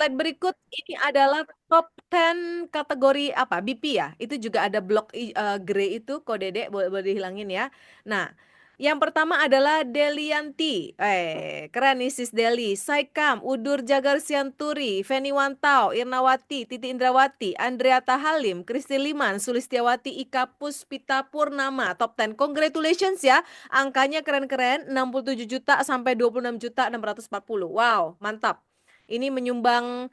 Slide berikut ini adalah top 10 kategori apa? BP ya. Itu juga ada blok grey itu kode D boleh dihilangin ya. Nah, yang pertama adalah Delianti. Keren nih Sis Deli. Saikam, Udur Jagar Sianturi, Feni Wantau, Irnawati, Titi Indrawati, Andreata Halim, Kristi Liman, Sulistiawati, Ika Puspita Purnama. Top 10. Congratulations ya. Angkanya keren-keren. 67 juta sampai 26 juta 640. Wow, mantap. Ini menyumbang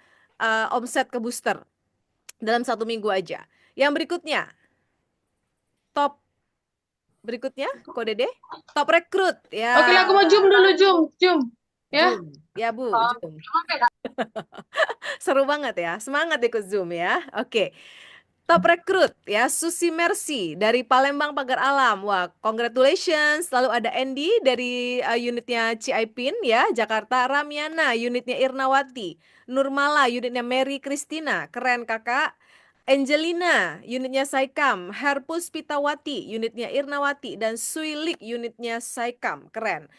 omset ke booster dalam 1 minggu aja. Yang berikutnya, top berikutnya kode D, top rekrut ya. Oke lah, aku mau zoom dulu, zoom, zoom. Ya. Zoom. Ya Bu, Zoom. Seru banget ya. Semangat ikut Zoom ya. Oke. Top rekrut ya, Susi Mercy dari Palembang Pagar Alam. Wah, congratulations. Lalu ada Andy dari unitnya Ciaipin ya, Jakarta. Ramiana unitnya Irnawati. Nurmala unitnya Mary Christina. Keren Kakak. Angelina unitnya Saikam. Herpus Pitawati unitnya Irnawati dan Suilik unitnya Saikam. Keren.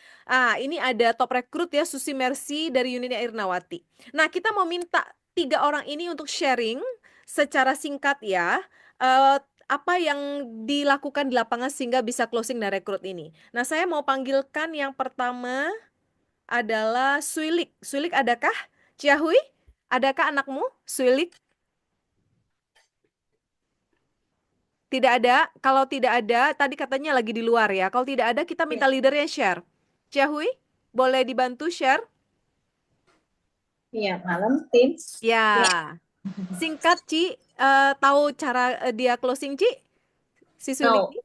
Ini ada top rekrut ya, Susi Mercy dari unitnya Irnawati. Nah, kita mau minta 3 orang ini untuk sharing secara singkat ya, eh, apa yang dilakukan di lapangan sehingga bisa closing dan rekrut ini. Nah, saya mau panggilkan yang pertama adalah Suilik. Suilik adakah? Ciahui, adakah anakmu? Suilik? Tidak ada. Kalau tidak ada, tadi katanya lagi di luar ya. Kalau tidak ada, kita minta Ya. leadernya share. Ciahui, boleh dibantu share? Iya, malam, tim. Ya. Ya, singkat Ci. Tahu cara dia closing Ci? Si Suilik No. ini?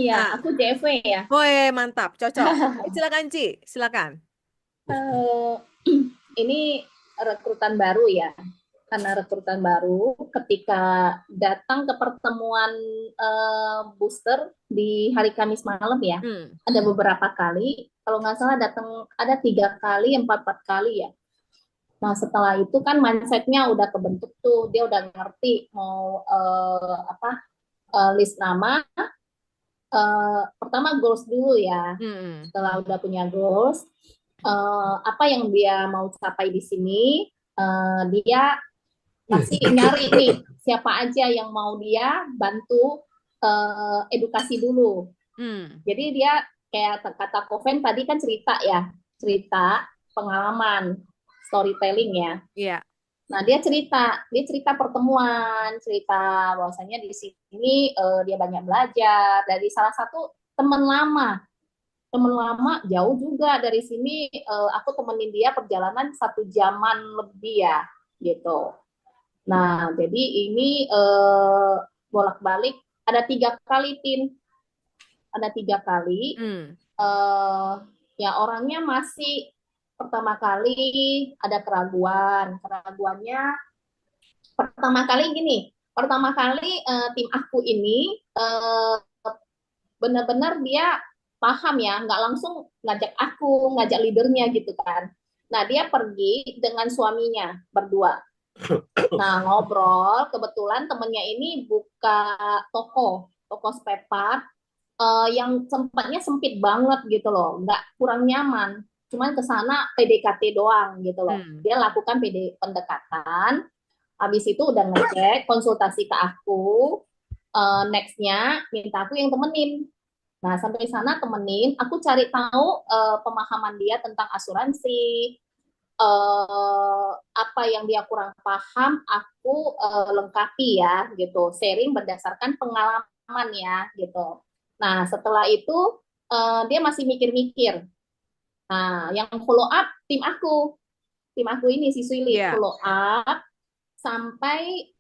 Iya, Ah, aku JV ya. Woi, mantap, cocok. Silakan, Ci. Silakan. Eh, ini rekrutan baru ya. Karena rekrutan baru, ketika datang ke pertemuan booster di hari Kamis malam ya, Hmm. ada beberapa kali. Kalau nggak salah datang ada 3 kali, empat kali ya. Nah setelah itu kan mindsetnya udah kebentuk tuh, dia udah ngerti mau apa list nama. Pertama goals dulu ya. Hmm. Setelah udah punya goals, apa yang dia mau capai di sini, dia pasti nyari nih siapa aja yang mau dia bantu edukasi dulu. Hmm. Jadi dia kayak kata Koven tadi kan cerita ya, cerita pengalaman, storytelling ya. Iya. Nah dia cerita pertemuan, cerita bahwasanya di sini dia banyak belajar dari salah satu teman lama jauh juga dari sini. Aku temenin dia perjalanan 1 jaman lebih ya, gitu. Nah, jadi ini bolak-balik ada 3 kali, Tin. Ada 3 kali. Hmm. Eh, ya orangnya masih pertama kali ada keraguan. Keraguannya pertama kali gini. Pertama kali tim aku ini benar-benar dia paham ya, nggak langsung ngajak aku, ngajak leadernya gitu kan. Nah, dia pergi dengan suaminya berdua. Nah, ngobrol, kebetulan temennya ini buka toko spare part yang tempatnya sempit banget gitu loh, nggak kurang nyaman. Cuman ke sana PDKT doang gitu loh. Hmm. Dia lakukan pendekatan, habis itu udah ngecek, konsultasi ke aku, nextnya minta aku yang temenin. Nah, sampai sana temenin, aku cari tahu pemahaman dia tentang asuransi, apa yang dia kurang paham aku lengkapi ya gitu, sharing berdasarkan pengalaman ya gitu. Nah setelah itu dia masih mikir-mikir. Nah yang follow up tim aku ini si Suili Iya. follow up sampai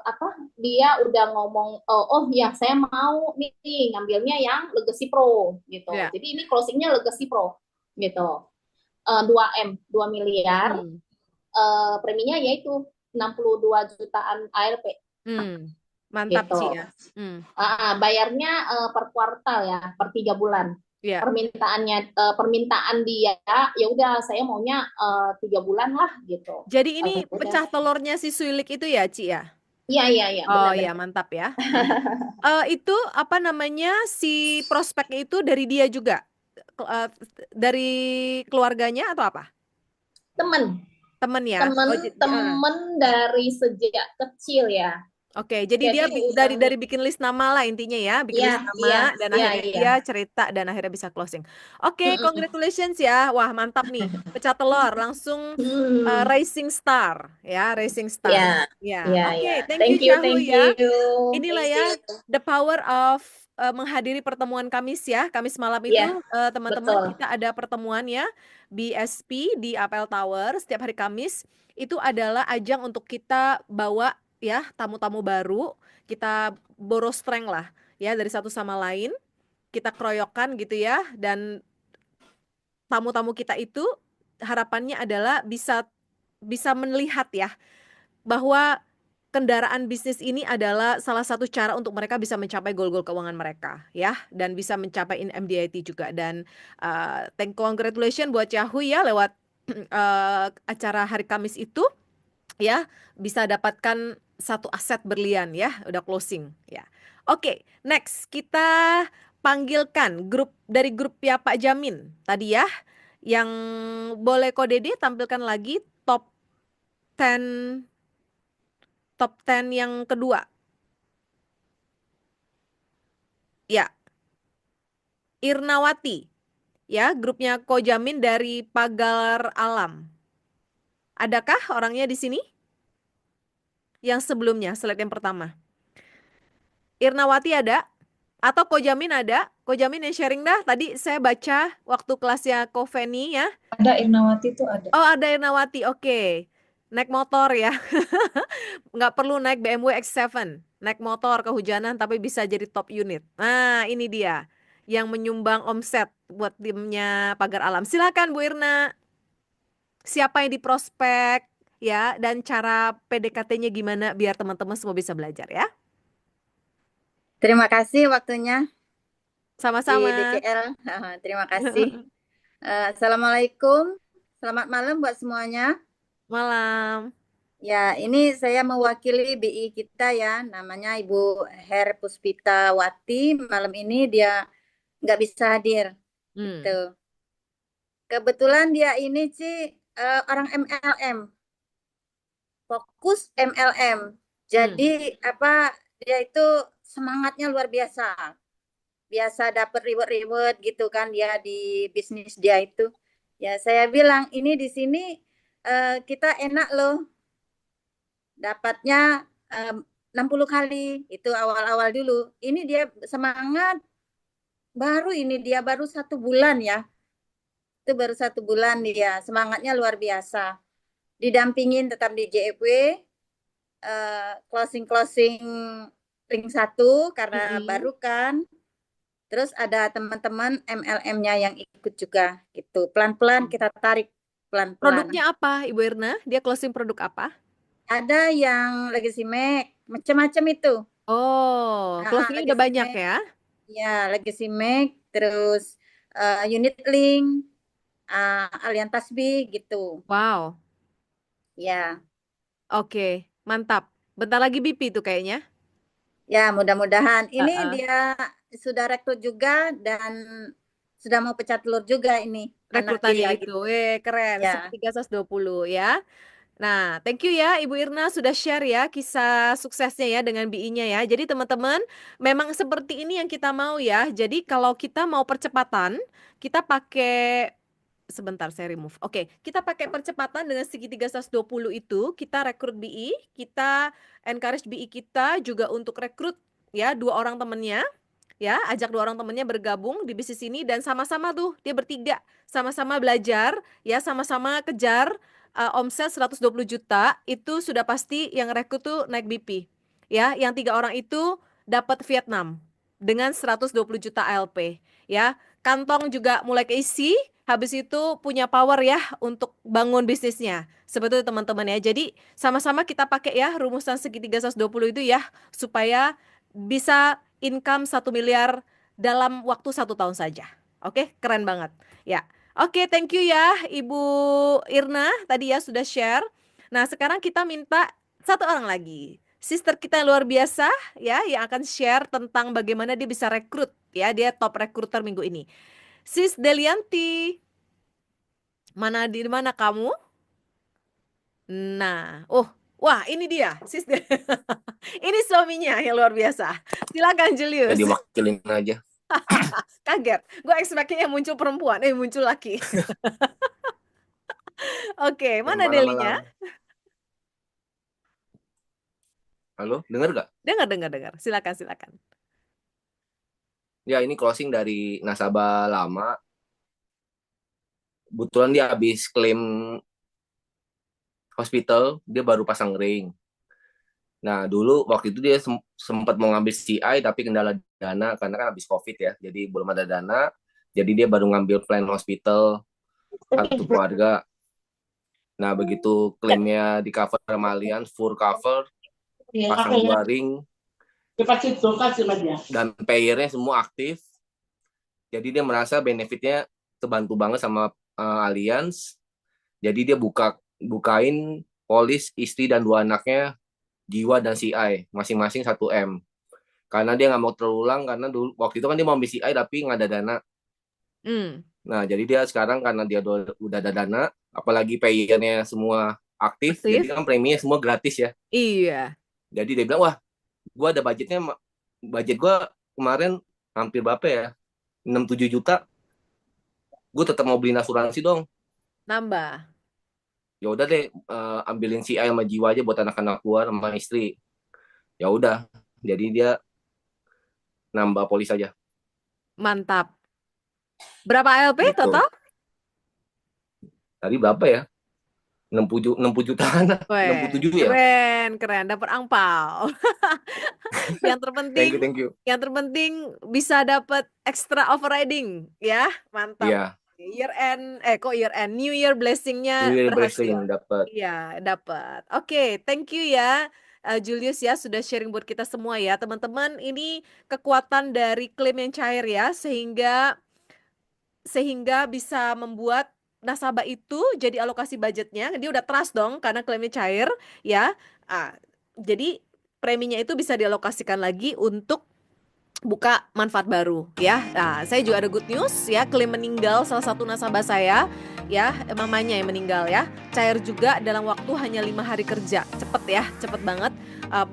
apa dia udah ngomong, oh ya saya mau nih ngambilnya yang Legacy Pro gitu. Iya. Jadi ini closingnya Legacy Pro gitu. 2M 2 miliar, Hmm. preminya yaitu 62 jutaan ALP Hmm. Mantap, gitu. Ci ya. Hmm. Bayarnya per kuartal ya, per 3 bulan. Iya. Permintaan dia ya udah saya maunya 3 bulan lah gitu. Jadi ini Udah. pecah telurnya si Suilik itu ya, Ci ya? Iya iya iya Oh iya, benar-benar. mantap ya. Hmm. Itu apa namanya si prospeknya itu dari dia juga? Dari keluarganya atau apa? Temen Temen ya. Oh, Temen-temen dari sejak kecil ya. oke, jadi dia Jadi dari udah, bikin list nama lah intinya ya, bikin iya, list iya, nama dan iya, akhirnya iya. dia cerita dan akhirnya bisa closing. Oke, Mm-mm. congratulations ya. Wah, mantap nih. Pecah telur langsung Hmm. Racing Star ya, Racing Iya, Star. Ya, iya, iya. oke, thank you Thank you, Syahu thank ya. you, Inilah thank ya you. the power of menghadiri pertemuan Kamis ya. Kamis malam itu Iya, teman-teman betul. kita ada pertemuan ya BSP di Apple Tower setiap hari Kamis. Itu adalah ajang untuk kita bawa ya tamu-tamu baru, kita boros strength lah ya dari satu sama lain, kita keroyokan gitu ya dan tamu-tamu kita itu harapannya adalah bisa bisa melihat ya bahwa kendaraan bisnis ini adalah salah satu cara untuk mereka bisa mencapai goal-goal keuangan mereka ya dan bisa mencapai MDIT juga dan congratulations buat Yahoo ya lewat acara hari Kamis itu ya bisa dapatkan satu aset berlian ya udah closing ya. Oke, next kita panggilkan grup ya Pak Jamin tadi ya yang boleh kode D tampilkan lagi ten top 10 yang kedua. Ya, Irnawati. Ya, grupnya Kojamin dari Pagar Alam. Adakah orangnya di sini? Yang sebelumnya, slide yang pertama. Irnawati ada? Atau Kojamin ada? Kojamin yang sharing dah. Tadi saya baca waktu kelasnya Koveni ya. Ada Irnawati itu ada. Oh, ada Irnawati. Oke. Naik motor ya. Nggak perlu naik BMW X7. Naik motor kehujanan tapi bisa jadi top unit. Nah, ini dia. Yang menyumbang omset buat timnya Pagar Alam. Silakan Bu Irna. Siapa yang diprospek ya dan cara PDKT-nya gimana biar teman-teman semua bisa belajar ya. Terima kasih waktunya di Sama-sama. DCL. Terima kasih. Assalamualaikum. Selamat malam buat semuanya. Malam. Ya, ini saya mewakili BI kita ya, namanya Ibu Her Puspita Wati. Malam ini dia nggak bisa hadir. Hmm. Gitu. Kebetulan dia ini sih orang MLM, fokus MLM. Jadi apa dia itu semangatnya luar biasa. Biasa dapat reward-reward gitu kan ya di bisnis dia itu. Ya saya bilang ini di sini kita enak loh dapatnya 60 kali itu awal-awal dulu. Ini dia semangat baru ini dia baru 1 bulan ya. Itu baru 1 bulan dia semangatnya luar biasa. Didampingin tetap di JFW closing-closing ring 1 karena baru kan. Terus ada teman-teman MLM-nya yang ikut juga gitu. Pelan-pelan kita tarik pelan-pelan. Produknya apa Ibu Irna? Dia closing produk apa? Ada yang Legacy Mac, macam-macam itu. Oh, closingnya udah Legacy banyak Mac, ya? ya Legacy Mac, terus Unit Link, Allianz Tasbih gitu. Wow. Ya, Oke, mantap. Bentar lagi BP tuh kayaknya. ya mudah-mudahan. Ini Heeh. dia sudah rekrut juga dan sudah mau pecah telur juga ini anak Rekrutannya dia itu. gitu. Keren. Ya. Segitiga 120 ya. Nah, thank you ya Ibu Irna sudah share ya kisah suksesnya ya dengan BI-nya ya. Jadi teman-teman, memang seperti ini yang kita mau ya. Jadi kalau kita mau percepatan, kita pakai sebentar saya remove. Oke, kita pakai percepatan dengan segitiga 120 itu, kita rekrut BI, kita encourage BI kita juga untuk rekrut ya 2 orang temennya ya, ajak 2 orang temennya bergabung di bisnis ini dan sama-sama tuh dia bertiga sama-sama belajar ya, sama-sama kejar omset 120 juta itu sudah pasti yang rekrut tuh naik BP ya, yang 3 orang itu dapat Vietnam dengan 120 juta ALP ya, kantong juga mulai keisi, habis itu punya power ya untuk bangun bisnisnya sebetulnya teman-teman ya. Jadi sama-sama kita pakai ya rumusan segitiga 120 itu ya supaya bisa income 1 miliar dalam waktu 1 tahun saja. Oke, keren banget. Ya, oke, thank you ya Ibu Irna tadi ya sudah share. Nah, sekarang kita minta 1 orang lagi. Sister kita yang luar biasa ya yang akan share tentang bagaimana dia bisa rekrut ya. Dia top recruiter minggu ini. Sis Delianti, mana di mana kamu? Nah, wah ini dia, ini suaminya yang luar biasa. Silakan Ya Julius. diwakilin aja. Kaget, gue expect-nya muncul perempuan, muncul laki. Oke, mana Delinya? Malam-malam. Halo, dengar gak? Dengar. Silakan. Ya, ini closing dari nasabah lama. Kebetulan dia habis klaim hospital, dia baru pasang ring. Nah, dulu waktu itu dia sempat mau ngambil CI tapi kendala dana karena kan habis COVID ya. Jadi belum ada dana. Jadi dia baru ngambil plan hospital satu keluarga. Nah, begitu klaimnya di cover sama Allianz, full cover, pasang 2 ring, dan payernya semua aktif. Jadi dia merasa benefitnya terbantu banget sama Allianz. Jadi dia bukain polis istri dan 2 anaknya jiwa dan CI masing-masing 1M. Karena dia nggak mau terulang karena dulu waktu itu kan dia mau ambil CI tapi nggak ada dana. Nah, jadi dia sekarang karena dia udah ada dana, apalagi payernya semua aktif, jadi kan preminya semua gratis ya. Iya. Jadi dia bilang, wah, gue ada budget gue kemarin hampir berapa ya, 6-7 juta, gue tetap mau beliin asuransi dong. Nambah. Ya udah deh, ambilin CI sama jiwa aja buat anak-anak gue sama istri. Ya udah, jadi dia nambah polis aja. Mantap. Berapa ALP Gitu. total? Tadi berapa ya? 60 jutaan, 67 ya. Keren, dapat angpau. Yang terpenting, Thank you. Yang terpenting bisa dapat extra overriding, ya, mantap. Iya. Year end, New Year blessing-nya New Year berhasil. blessing dapat. Iya, dapat. Oke, thank you ya. Julius ya sudah sharing buat kita semua ya teman-teman. Ini kekuatan dari klaim yang cair ya sehingga bisa membuat nasabah itu jadi alokasi budgetnya, dia udah trust dong karena klaimnya cair ya. Jadi preminya itu bisa dialokasikan lagi untuk buka manfaat baru ya. Nah, saya juga ada good news ya, klaim meninggal salah satu nasabah saya ya, mamanya yang meninggal ya. Cair juga dalam waktu hanya 5 hari kerja. Cepet banget.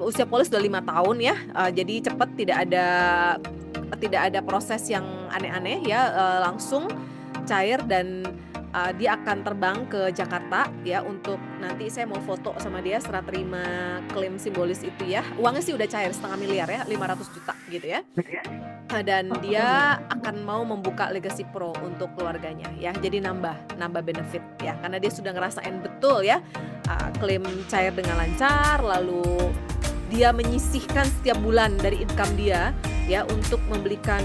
Usia polis udah 5 tahun ya. Jadi cepet, tidak ada proses yang aneh-aneh ya, langsung cair dan dia akan terbang ke Jakarta ya untuk nanti saya mau foto sama dia serah terima klaim simbolis itu ya. Uangnya sih udah cair setengah miliar ya, 500 juta gitu ya. Dan dia akan mau membuka Legacy Pro untuk keluarganya ya. Jadi nambah benefit ya karena dia sudah ngerasain betul ya, klaim cair dengan lancar, lalu dia menyisihkan setiap bulan dari income dia ya untuk membelikan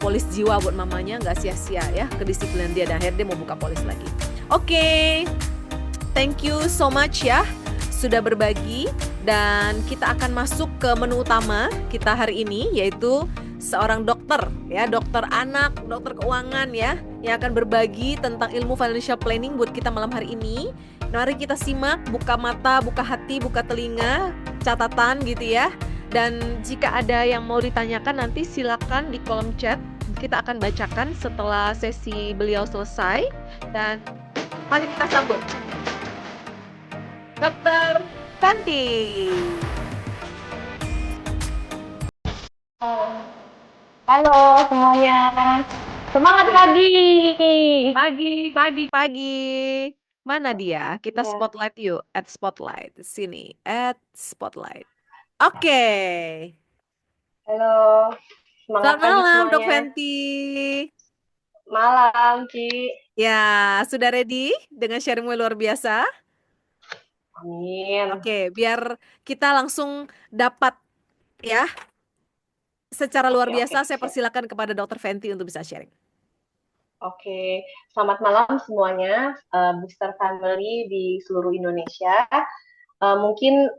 polis jiwa buat mamanya, nggak sia-sia ya kedisiplinan dia, dan akhirnya dia mau buka polis lagi. Oke. Thank you so much ya sudah berbagi, dan kita akan masuk ke menu utama kita hari ini, yaitu seorang dokter ya, dokter anak, dokter keuangan ya, yang akan berbagi tentang ilmu financial planning buat kita malam hari ini. Mari kita simak, buka mata, buka hati, buka telinga, catatan gitu ya. Dan jika ada yang mau ditanyakan nanti silakan di kolom chat, kita akan bacakan setelah sesi beliau selesai. Dan mari kita sambut Dr. Fenty. Halo semuanya, semangat Pagi. Mana dia? Kita Ya. spotlight yuk, spotlight sini, spotlight. Oke. Halo, Selamat semangat pagi malam semuanya. Dok Fenty. Malam, Ci. Ya, sudah ready dengan sharingmu luar biasa? Amin. Oke, biar kita langsung dapat ya secara luar biasa, saya persilakan kepada Dr. Fenty untuk bisa sharing. Oke, selamat malam semuanya, Booster Family di seluruh Indonesia. Mungkin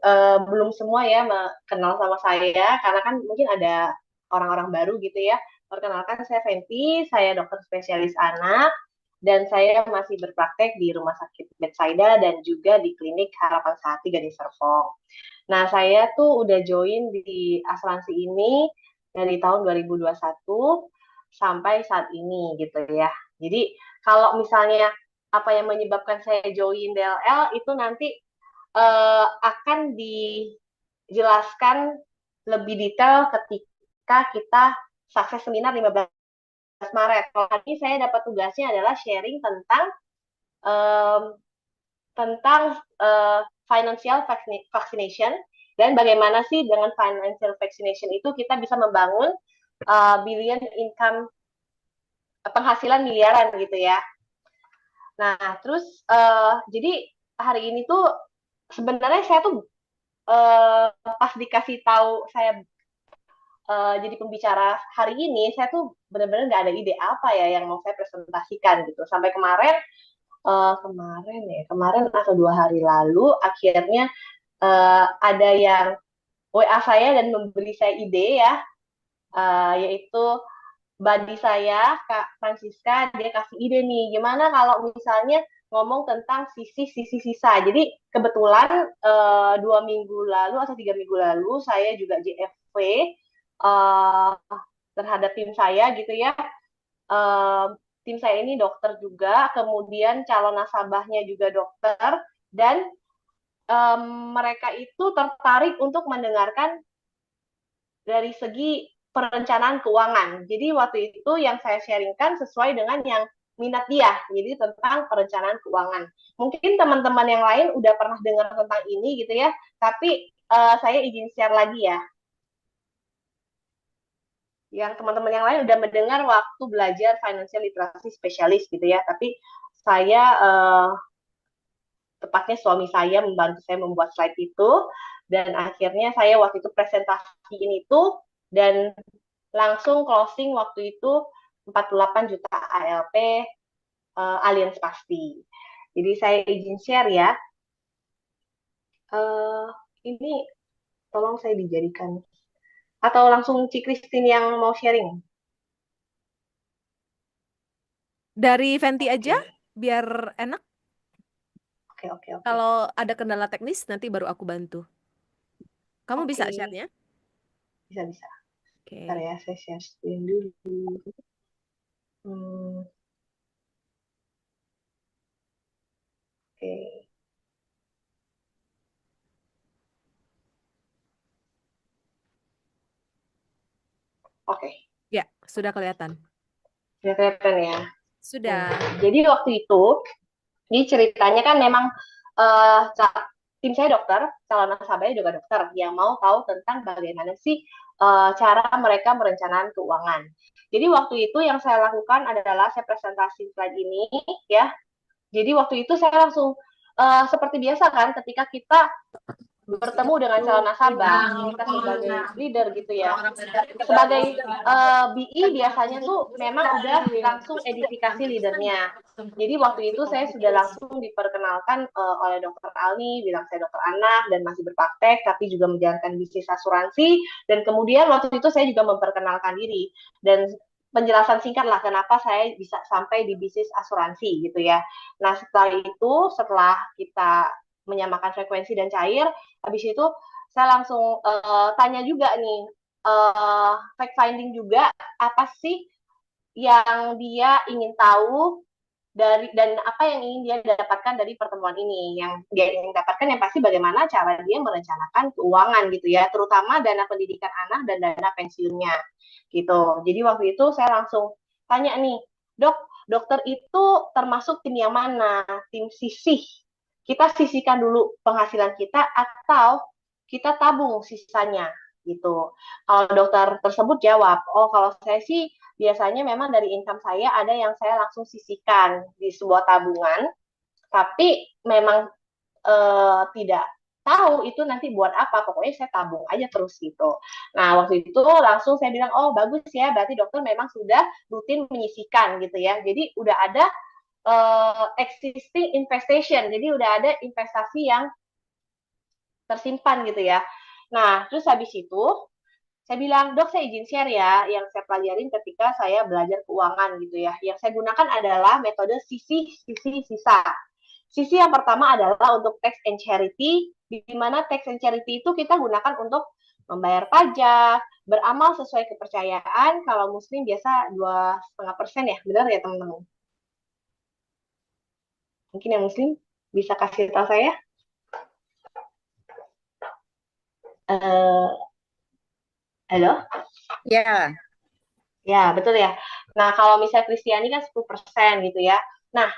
belum semua ya kenal sama saya, karena kan mungkin ada orang-orang baru gitu ya. Perkenalkan, saya Fenty, saya dokter spesialis anak, dan saya masih berpraktek di Rumah Sakit Bethsaida dan juga di Klinik Harapan Sehati Gading Serpong. Nah, saya tuh udah join di asuransi ini dari tahun 2021 sampai saat ini gitu ya. Jadi kalau misalnya apa yang menyebabkan saya join DLL itu nanti akan dijelaskan lebih detail ketika kita sukses seminar 15 Maret. Kalau tadi saya dapat tugasnya adalah sharing tentang um, financial vaccination dan bagaimana sih dengan financial vaccination itu kita bisa membangun billion income, penghasilan miliaran gitu ya. Nah, terus jadi hari ini tuh sebenarnya saya tuh pas dikasih tahu saya jadi pembicara hari ini, saya tuh benar-benar nggak ada ide apa ya yang mau saya presentasikan gitu. Sampai kemarin atau 2 hari lalu, akhirnya ada yang WA saya dan memberi saya ide ya, yaitu buddy saya, Kak Francisca, dia kasih ide nih, gimana kalau misalnya ngomong tentang sisi-sisi sisa. Jadi kebetulan 2 minggu lalu atau 3 minggu lalu saya juga JFV terhadap tim saya gitu ya. Tim saya ini dokter juga, kemudian calon nasabahnya juga dokter, dan mereka itu tertarik untuk mendengarkan dari segi perencanaan keuangan. Jadi waktu itu yang saya sharingkan sesuai dengan yang minat dia, jadi tentang perencanaan keuangan. Mungkin teman-teman yang lain udah pernah dengar tentang ini gitu ya, tapi saya izin share lagi ya. Yang teman-teman yang lain udah mendengar waktu belajar financial literacy specialist gitu ya, tapi saya tepatnya suami saya membantu saya membuat slide itu, dan akhirnya saya waktu itu presentasiin itu dan langsung closing waktu itu 48 juta ALP Allianz pasti. Jadi saya izin share ya. Ini tolong saya dijadikan. Atau langsung Ci Christine yang mau sharing? Dari Venti aja, biar enak. Oke. Kalau ada kendala teknis, nanti baru aku bantu. Kamu bisa Oke. share-nya? Bisa. Oke. Bentar ya, saya share screen dulu. Oke. Oke. Ya, sudah kelihatan. Sudah kelihatan ya? Sudah. Jadi waktu itu, ini ceritanya kan memang tim saya dokter, calon nasabahnya juga dokter, yang mau tahu tentang bagaimana sih cara mereka merencanakan keuangan. Jadi waktu itu yang saya lakukan adalah saya presentasi slide ini ya. Jadi waktu itu saya langsung seperti biasa kan, ketika kita bertemu dengan calon nasabah, kita sebagai leader gitu ya. Sebagai BI biasanya tuh memang udah langsung edifikasi leadernya. Jadi waktu itu saya sudah langsung diperkenalkan oleh dokter Alni, bilang saya dokter anak dan masih berpraktek, tapi juga menjalankan bisnis asuransi. Dan kemudian waktu itu saya juga memperkenalkan diri. Dan penjelasan singkat lah kenapa saya bisa sampai di bisnis asuransi gitu ya. Nah setelah kita menyamakan frekuensi dan cair, habis itu saya langsung tanya juga nih, fact finding juga, apa sih yang dia ingin tahu dan apa yang ingin dia dapatkan dari pertemuan ini. Yang dia ingin dapatkan yang pasti bagaimana cara dia merencanakan keuangan gitu ya, terutama dana pendidikan anak dan dana pensiunnya gitu. Jadi waktu itu saya langsung tanya nih, dokter itu termasuk tim yang mana? Tim sisih. Kita sisihkan dulu penghasilan kita atau kita tabung sisanya gitu. Kalau dokter tersebut jawab, oh kalau saya sih biasanya memang dari income saya ada yang saya langsung sisihkan di sebuah tabungan, tapi memang tidak tahu itu nanti buat apa, pokoknya saya tabung aja terus gitu. Nah waktu itu langsung saya bilang, oh bagus ya, berarti dokter memang sudah rutin menyisihkan gitu ya, jadi udah ada existing investation, jadi udah ada investasi yang tersimpan gitu ya. Nah terus habis itu saya bilang, dok saya izin share ya, yang saya pelajarin ketika saya belajar keuangan gitu ya. Yang saya gunakan adalah metode sisi sisa. Sisi yang pertama adalah untuk tax and charity, di mana tax and charity itu kita gunakan untuk membayar pajak, beramal sesuai kepercayaan. Kalau muslim biasa 2,5% ya, benar ya teman-teman? Mungkin yang Muslim bisa kasih tahu saya. Halo? Ya, Ya, betul ya. Nah, kalau misalnya Kristiani kan 10% gitu ya. Nah,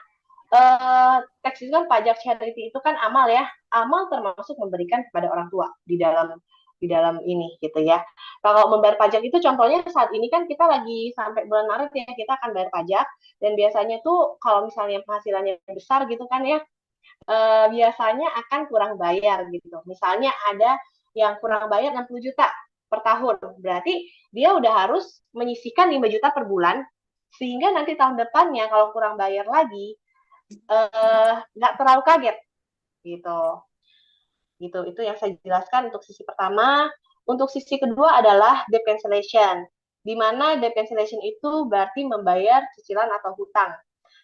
tax itu kan pajak charity itu kan amal ya. Amal termasuk memberikan kepada orang tua di dalam ini gitu ya. Kalau membayar pajak itu contohnya saat ini kan kita lagi sampai bulan Maret ya, kita akan bayar pajak dan biasanya tuh kalau misalnya penghasilannya besar gitu kan ya, biasanya akan kurang bayar gitu. Misalnya ada yang kurang bayar 60 juta per tahun. Berarti dia udah harus menyisihkan 5 juta per bulan sehingga nanti tahun depannya kalau kurang bayar lagi nggak terlalu kaget gitu. Gitu. Itu yang saya jelaskan untuk sisi pertama. Untuk sisi kedua adalah debt cancellation, di mana debt cancellation itu berarti membayar cicilan atau hutang.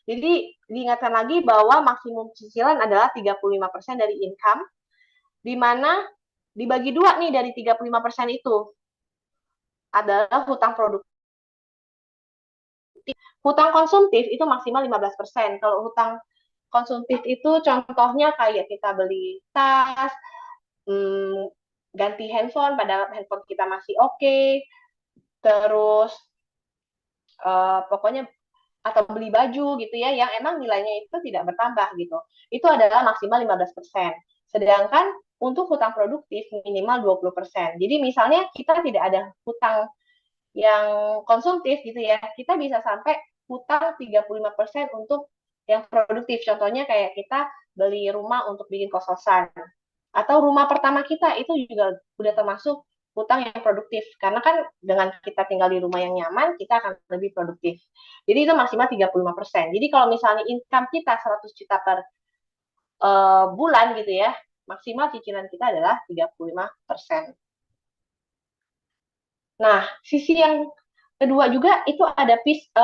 Jadi diingatkan lagi bahwa maksimum cicilan adalah 35% dari income, di mana dibagi dua nih dari 35% itu adalah hutang produktif. Hutang konsumtif itu maksimal 15%. Kalau hutang konsumtif itu contohnya kayak kita beli tas, ganti handphone padahal handphone kita masih oke, terus pokoknya atau beli baju gitu ya yang emang nilainya itu tidak bertambah gitu. Itu adalah maksimal 15%. Sedangkan untuk hutang produktif minimal 20%. Jadi misalnya kita tidak ada hutang yang konsumtif gitu ya, kita bisa sampai hutang 35% untuk yang produktif. Contohnya kayak kita beli rumah untuk bikin kos-kosan. Atau rumah pertama kita itu juga udah termasuk hutang yang produktif. Karena kan dengan kita tinggal di rumah yang nyaman, kita akan lebih produktif. Jadi itu maksimal 35%. Jadi kalau misalnya income kita 100 juta per bulan gitu ya, maksimal cicilan kita adalah 35%. Nah, sisi yang kedua juga itu ada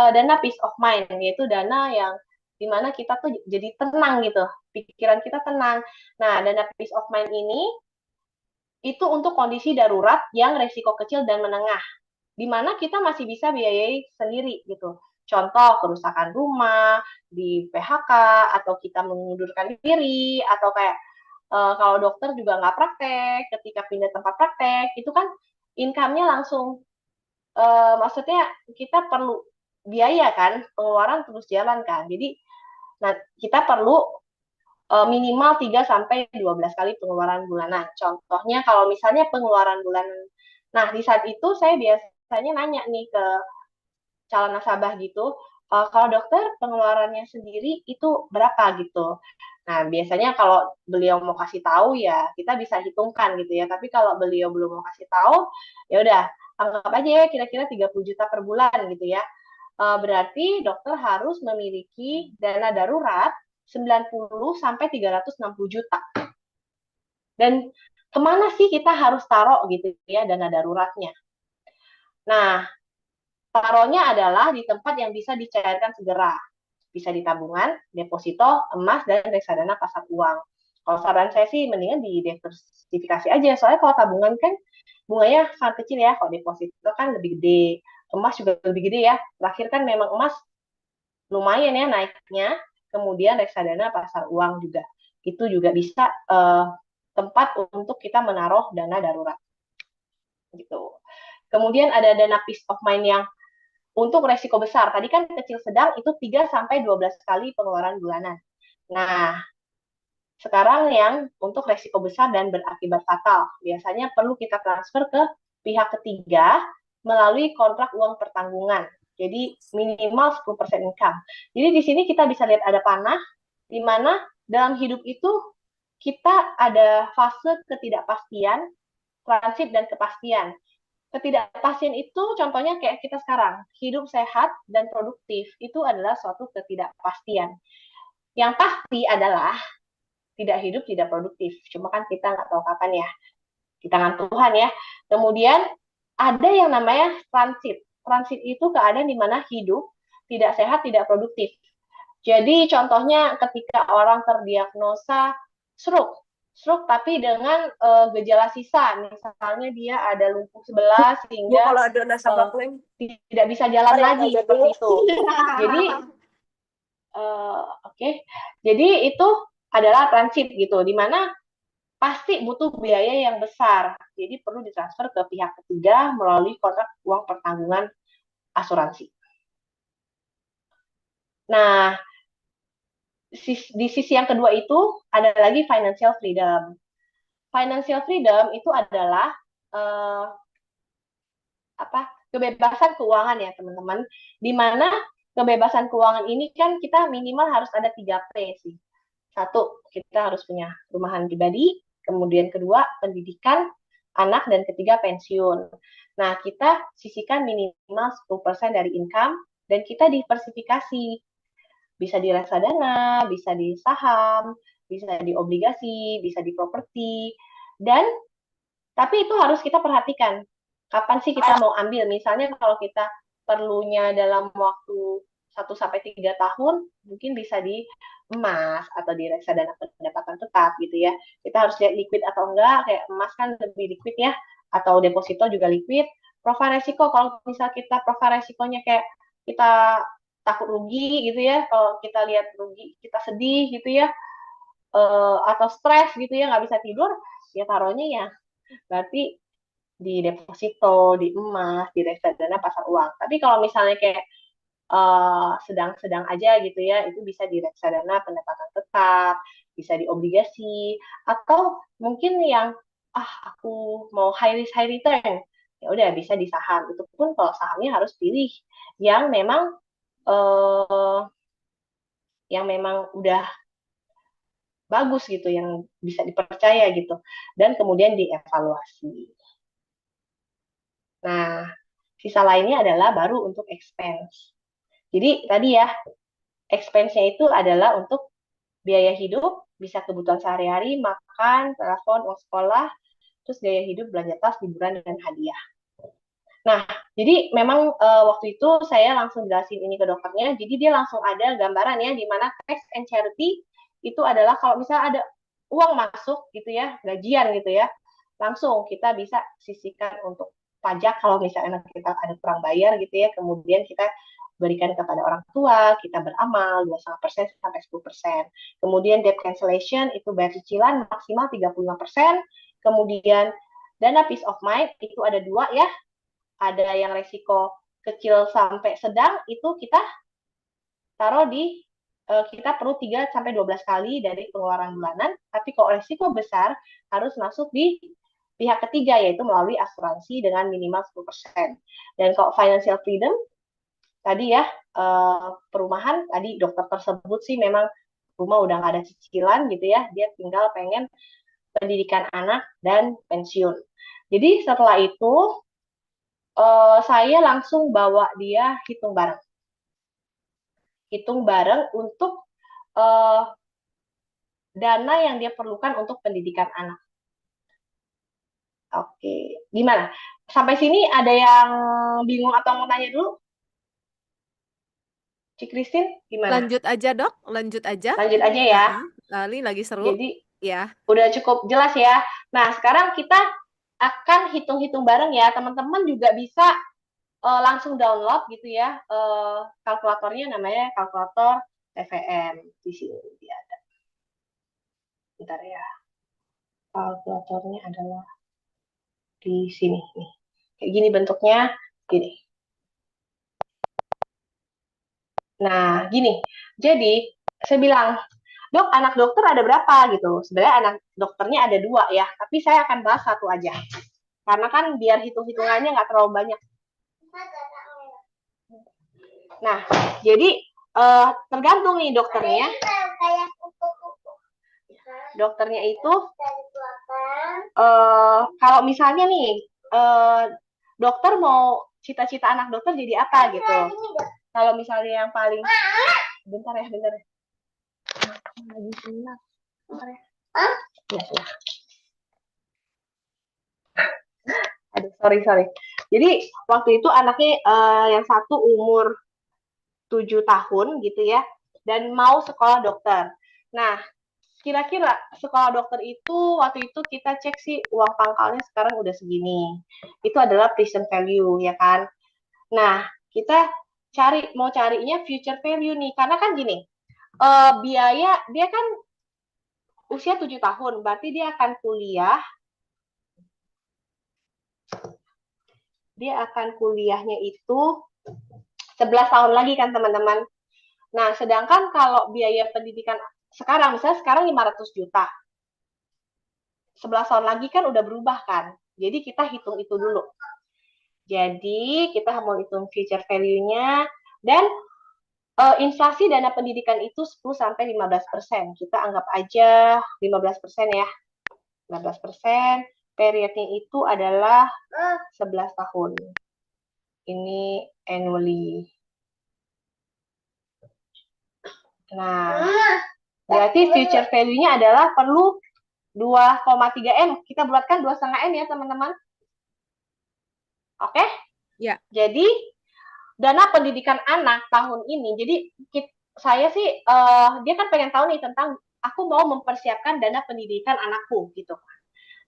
dana peace of mind, yaitu dana yang dimana kita tuh jadi tenang gitu, pikiran kita tenang. Nah, dana peace of mind ini itu untuk kondisi darurat yang resiko kecil dan menengah, di mana kita masih bisa biayai sendiri gitu. Contoh kerusakan rumah, di PHK, atau kita mengundurkan diri, atau kayak kalau dokter juga nggak praktek, ketika pindah tempat praktek, itu kan income-nya langsung, maksudnya kita perlu biaya kan, pengeluaran terus jalan kan. Jadi, nah, kita perlu minimal 3 sampai 12 kali pengeluaran bulanan. Contohnya kalau misalnya pengeluaran bulanan. Nah, di saat itu saya biasanya nanya nih ke calon nasabah gitu, kalau dokter pengeluarannya sendiri itu berapa gitu. Nah, biasanya kalau beliau mau kasih tahu ya kita bisa hitungkan gitu ya. Tapi kalau beliau belum mau kasih tahu, ya udah anggap aja ya kira-kira 30 juta per bulan gitu ya. Berarti dokter harus memiliki dana darurat 90 sampai 360 juta. Dan kemana sih kita harus taruh gitu ya dana daruratnya? Nah, taruhnya adalah di tempat yang bisa dicairkan segera. Bisa di tabungan, deposito, emas, dan reksadana pasar uang. Kalau saran saya sih mendingan diversifikasi aja. Soalnya kalau tabungan kan bunganya sangat kecil ya. Kalau deposito kan lebih gede. Emas juga lebih gede ya. Terakhir kan memang emas lumayan ya naiknya. Kemudian reksadana pasar uang juga. Itu juga bisa tempat untuk kita menaruh dana darurat. Gitu. Kemudian ada dana peace of mind yang untuk resiko besar. Tadi kan kecil sedang itu 3 sampai 12 kali pengeluaran bulanan. Nah, sekarang yang untuk resiko besar dan berakibat fatal. Biasanya perlu kita transfer ke pihak ketiga melalui kontrak uang pertanggungan. Jadi minimal 10% income. Jadi di sini kita bisa lihat ada panah, di mana dalam hidup itu kita ada fase ketidakpastian, transit, dan kepastian. Ketidakpastian itu contohnya kayak kita sekarang, hidup sehat dan produktif itu adalah suatu ketidakpastian. Yang pasti adalah tidak hidup, tidak produktif. Cuma kan kita nggak tahu kapan ya, di tangan Tuhan ya. Kemudian ada yang namanya transit. Transit itu keadaan di mana hidup tidak sehat, tidak produktif. Jadi contohnya ketika orang terdiagnosa stroke, tapi dengan gejala sisa, misalnya dia ada lumpuh sebelah sehingga kalau ada nasabah klaim tidak bisa jalan lagi seperti itu. Jadi Oke. Jadi itu adalah transit gitu, di mana pasti butuh biaya yang besar. Jadi perlu ditransfer ke pihak ketiga melalui kontrak uang pertanggungan asuransi. Nah, di sisi yang kedua itu ada lagi financial freedom. Financial freedom itu adalah uh, kebebasan keuangan ya teman-teman. Di mana kebebasan keuangan ini kan kita minimal harus ada 3P sih. Satu, kita harus punya rumahan pribadi. Kemudian kedua, pendidikan anak. Dan ketiga, pensiun. Nah, kita sisihkan minimal 10% dari income. Dan kita diversifikasi. Bisa di reksadana, bisa di saham, bisa di obligasi, bisa di properti. Dan, tapi itu harus kita perhatikan. Kapan sih kita mau ambil? Misalnya kalau kita perlunya dalam waktu 1 sampai 3 tahun, mungkin bisa di emas atau di reksadana pendapatan tetap gitu ya. Kita harus lihat liquid atau enggak, kayak emas kan lebih liquid ya, atau deposito juga liquid. Profil resiko, kalau misal kita profil resikonya kayak kita takut rugi gitu ya, kalau kita lihat rugi kita sedih gitu ya, atau stres gitu ya, nggak bisa tidur, ya taruhnya ya berarti di deposito, di emas, di reksadana pasar uang. Tapi kalau misalnya kayak sedang-sedang aja gitu ya, itu bisa di reksadana pendapatan tetap, bisa di obligasi, atau mungkin yang aku mau high risk high return, ya udah bisa di saham. Itu pun kalau sahamnya harus pilih yang memang uh, yang memang udah bagus gitu, yang bisa dipercaya gitu, dan kemudian dievaluasi. Nah, sisa lainnya adalah baru untuk expense. Jadi tadi ya, expense-nya itu adalah untuk biaya hidup, bisa kebutuhan sehari-hari, makan, telepon, uang sekolah, terus gaya hidup, belanja tas, liburan, dan hadiah. Nah, jadi memang waktu itu saya langsung jelasin ini ke dokternya, jadi dia langsung ada gambaran ya, di mana tax and charity itu adalah kalau misalnya ada uang masuk gitu ya, gajian gitu ya, langsung kita bisa sisihkan untuk pajak kalau misalnya kita ada kurang bayar gitu ya, kemudian kita berikan kepada orang tua, kita beramal 2,5% sampai 10%. Kemudian debt cancellation itu bayar cicilan maksimal 35%. Kemudian dana peace of mind itu ada dua ya, ada yang resiko kecil sampai sedang, itu kita taruh di kita perlu 3 sampai 12 kali dari pengeluaran bulanan, tapi kalau resiko besar harus masuk di pihak ketiga, yaitu melalui asuransi dengan minimal 10%. Dan kalau financial freedom tadi ya, perumahan tadi dokter tersebut sih memang rumah udah nggak ada cicilan gitu ya, dia tinggal pengen pendidikan anak dan pensiun. Jadi setelah itu saya langsung bawa dia hitung bareng untuk dana yang dia perlukan untuk pendidikan anak. Oke, gimana? Sampai sini ada yang bingung atau mau tanya dulu? Cik Christine, gimana? Lanjut aja, Dok. Lanjut aja. Lanjut aja ya. Ini lagi seru. Jadi Ya. udah cukup jelas ya. Nah, sekarang kita akan hitung-hitung bareng ya. Teman-teman juga bisa langsung download gitu ya. Kalkulatornya namanya kalkulator TVM. Di sini dia ada. Bentar ya. Kalkulatornya adalah di sini nih. Kayak gini bentuknya, gini. Nah, gini. Jadi, saya bilang, Dok, anak dokter ada berapa gitu. Sebenarnya anak dokternya ada 2 ya, tapi saya akan bahas 1 aja. Karena kan biar hitung-hitungannya nggak terlalu banyak. Nah, jadi tergantung nih dokternya. Dokternya itu, kalau misalnya nih, dokter mau cita-cita anak dokter jadi apa gitu. Kalau misalnya yang paling, bentar ya. Lagi senang. Bentar ya. Ya. Aduh, sorry. Jadi waktu itu anaknya yang satu umur 7 tahun gitu ya, dan mau sekolah dokter. Nah, kira-kira sekolah dokter itu waktu itu kita cek sih uang pangkalnya sekarang udah segini. Itu adalah present value ya kan. Nah, kita mau carinya future value nih, karena kan gini, biaya dia kan usia 7 tahun, berarti dia akan kuliah, kuliahnya itu 11 tahun lagi kan teman-teman. Nah, sedangkan kalau biaya pendidikan sekarang, misalnya sekarang 500 juta, 11 tahun lagi kan udah berubah kan. Jadi kita hitung itu dulu. Jadi kita mau hitung future value-nya, dan inflasi dana pendidikan itu 10-15%. Kita anggap aja 15% ya. 15%, periodnya itu adalah 11 tahun. Ini annually. Nah, berarti future value-nya adalah perlu 2,3 M. Kita buatkan 2,5 M ya, teman-teman. Oke? Ya. Jadi, dana pendidikan anak tahun ini, jadi saya sih, dia kan pengen tahu nih tentang, aku mau mempersiapkan dana pendidikan anakku, gitu.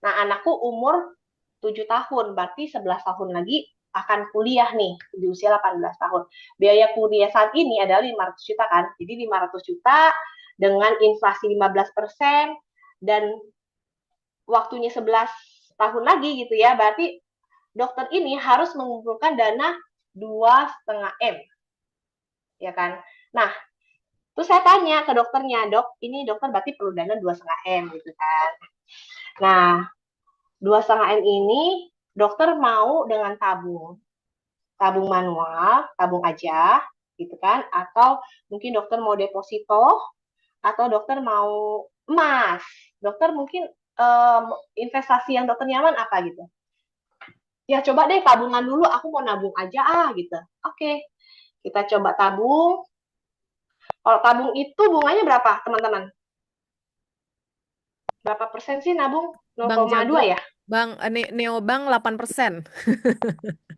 Nah, anakku umur 7 tahun, berarti 11 tahun lagi akan kuliah nih, di usia 18 tahun. Biaya kuliah saat ini adalah 500 juta kan, jadi 500 juta dengan inflasi 15%, dan waktunya 11 tahun lagi gitu ya, berarti dokter ini harus mengumpulkan dana 2,5 M. Ya kan? Nah, terus saya tanya ke dokternya, dok, ini dokter berarti perlu dana 2,5 M gitu kan. Nah, 2,5 M ini dokter mau dengan tabung manual, tabung aja gitu kan, atau mungkin dokter mau deposito, atau dokter mau emas. Dokter mungkin investasi yang dokter nyaman apa gitu. Ya coba deh tabungan dulu, aku mau nabung aja gitu. Oke, kita coba tabung. Kalau tabung itu bunganya berapa teman-teman? Berapa persen sih nabung? Bang 0,2 Jago, ya? Bang Neobank 8%.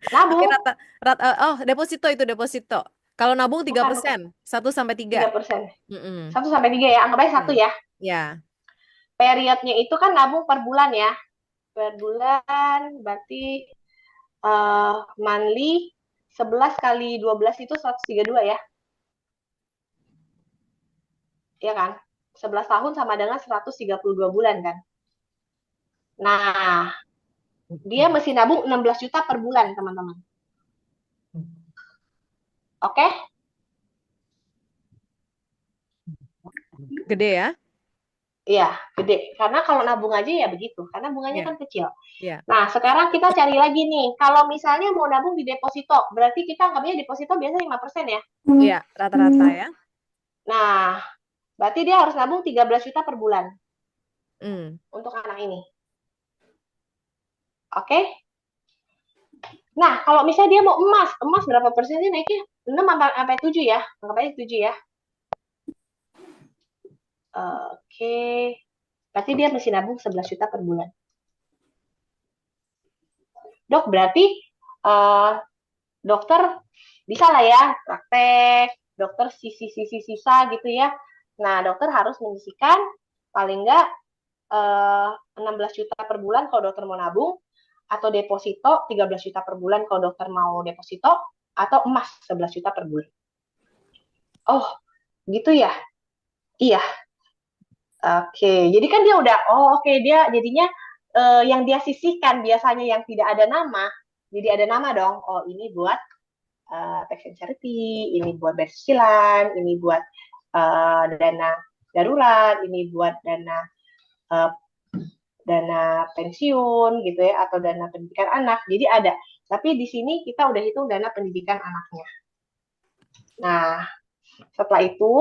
Tapi Nabung? deposito itu deposito. Kalau nabung Bukan, bukan. 3%, 1 sampai 3. 3%. Mm-mm. 1-3 ya, anggap aja 1 ya. Ya. Periodnya itu kan nabung per bulan ya. Per bulan berarti monthly 11 kali 12 itu 132 ya. Iya kan? 11 tahun sama dengan 132 bulan kan. Nah, dia mesti nabung 16 juta per bulan, teman-teman. Oke? Gede ya? Iya, gede. Karena kalau nabung aja ya begitu. Karena bunganya Iya. kan kecil. Iya. Nah, sekarang kita cari lagi nih. Kalau misalnya mau nabung di deposito, berarti kita anggapnya deposito biasanya 5% ya. Iya, rata-rata ya. Nah, berarti dia harus nabung 13 juta per bulan untuk anak ini. Oke? Nah, kalau misalnya dia mau emas berapa persen sih naiknya? 6-7 ya. Anggap aja 7 ya. Oke. Berarti dia mesti nabung 11 juta per bulan. Dok, berarti dokter bisa lah ya praktek, dokter sisa gitu ya. Nah, dokter harus menyisihkan paling nggak 16 juta per bulan kalau dokter mau nabung, atau deposito 13 juta per bulan kalau dokter mau deposito, atau emas 11 juta per bulan. Oh, gitu ya? Iya. Oke, jadi kan dia udah, dia jadinya yang dia sisihkan biasanya yang tidak ada nama, jadi ada nama dong. Oh, ini buat tax and charity, ini buat bayar cicilan, ini buat dana darurat, ini buat dana pensiun gitu ya, atau dana pendidikan anak. Jadi ada. Tapi di sini kita udah hitung dana pendidikan anaknya. Nah, setelah itu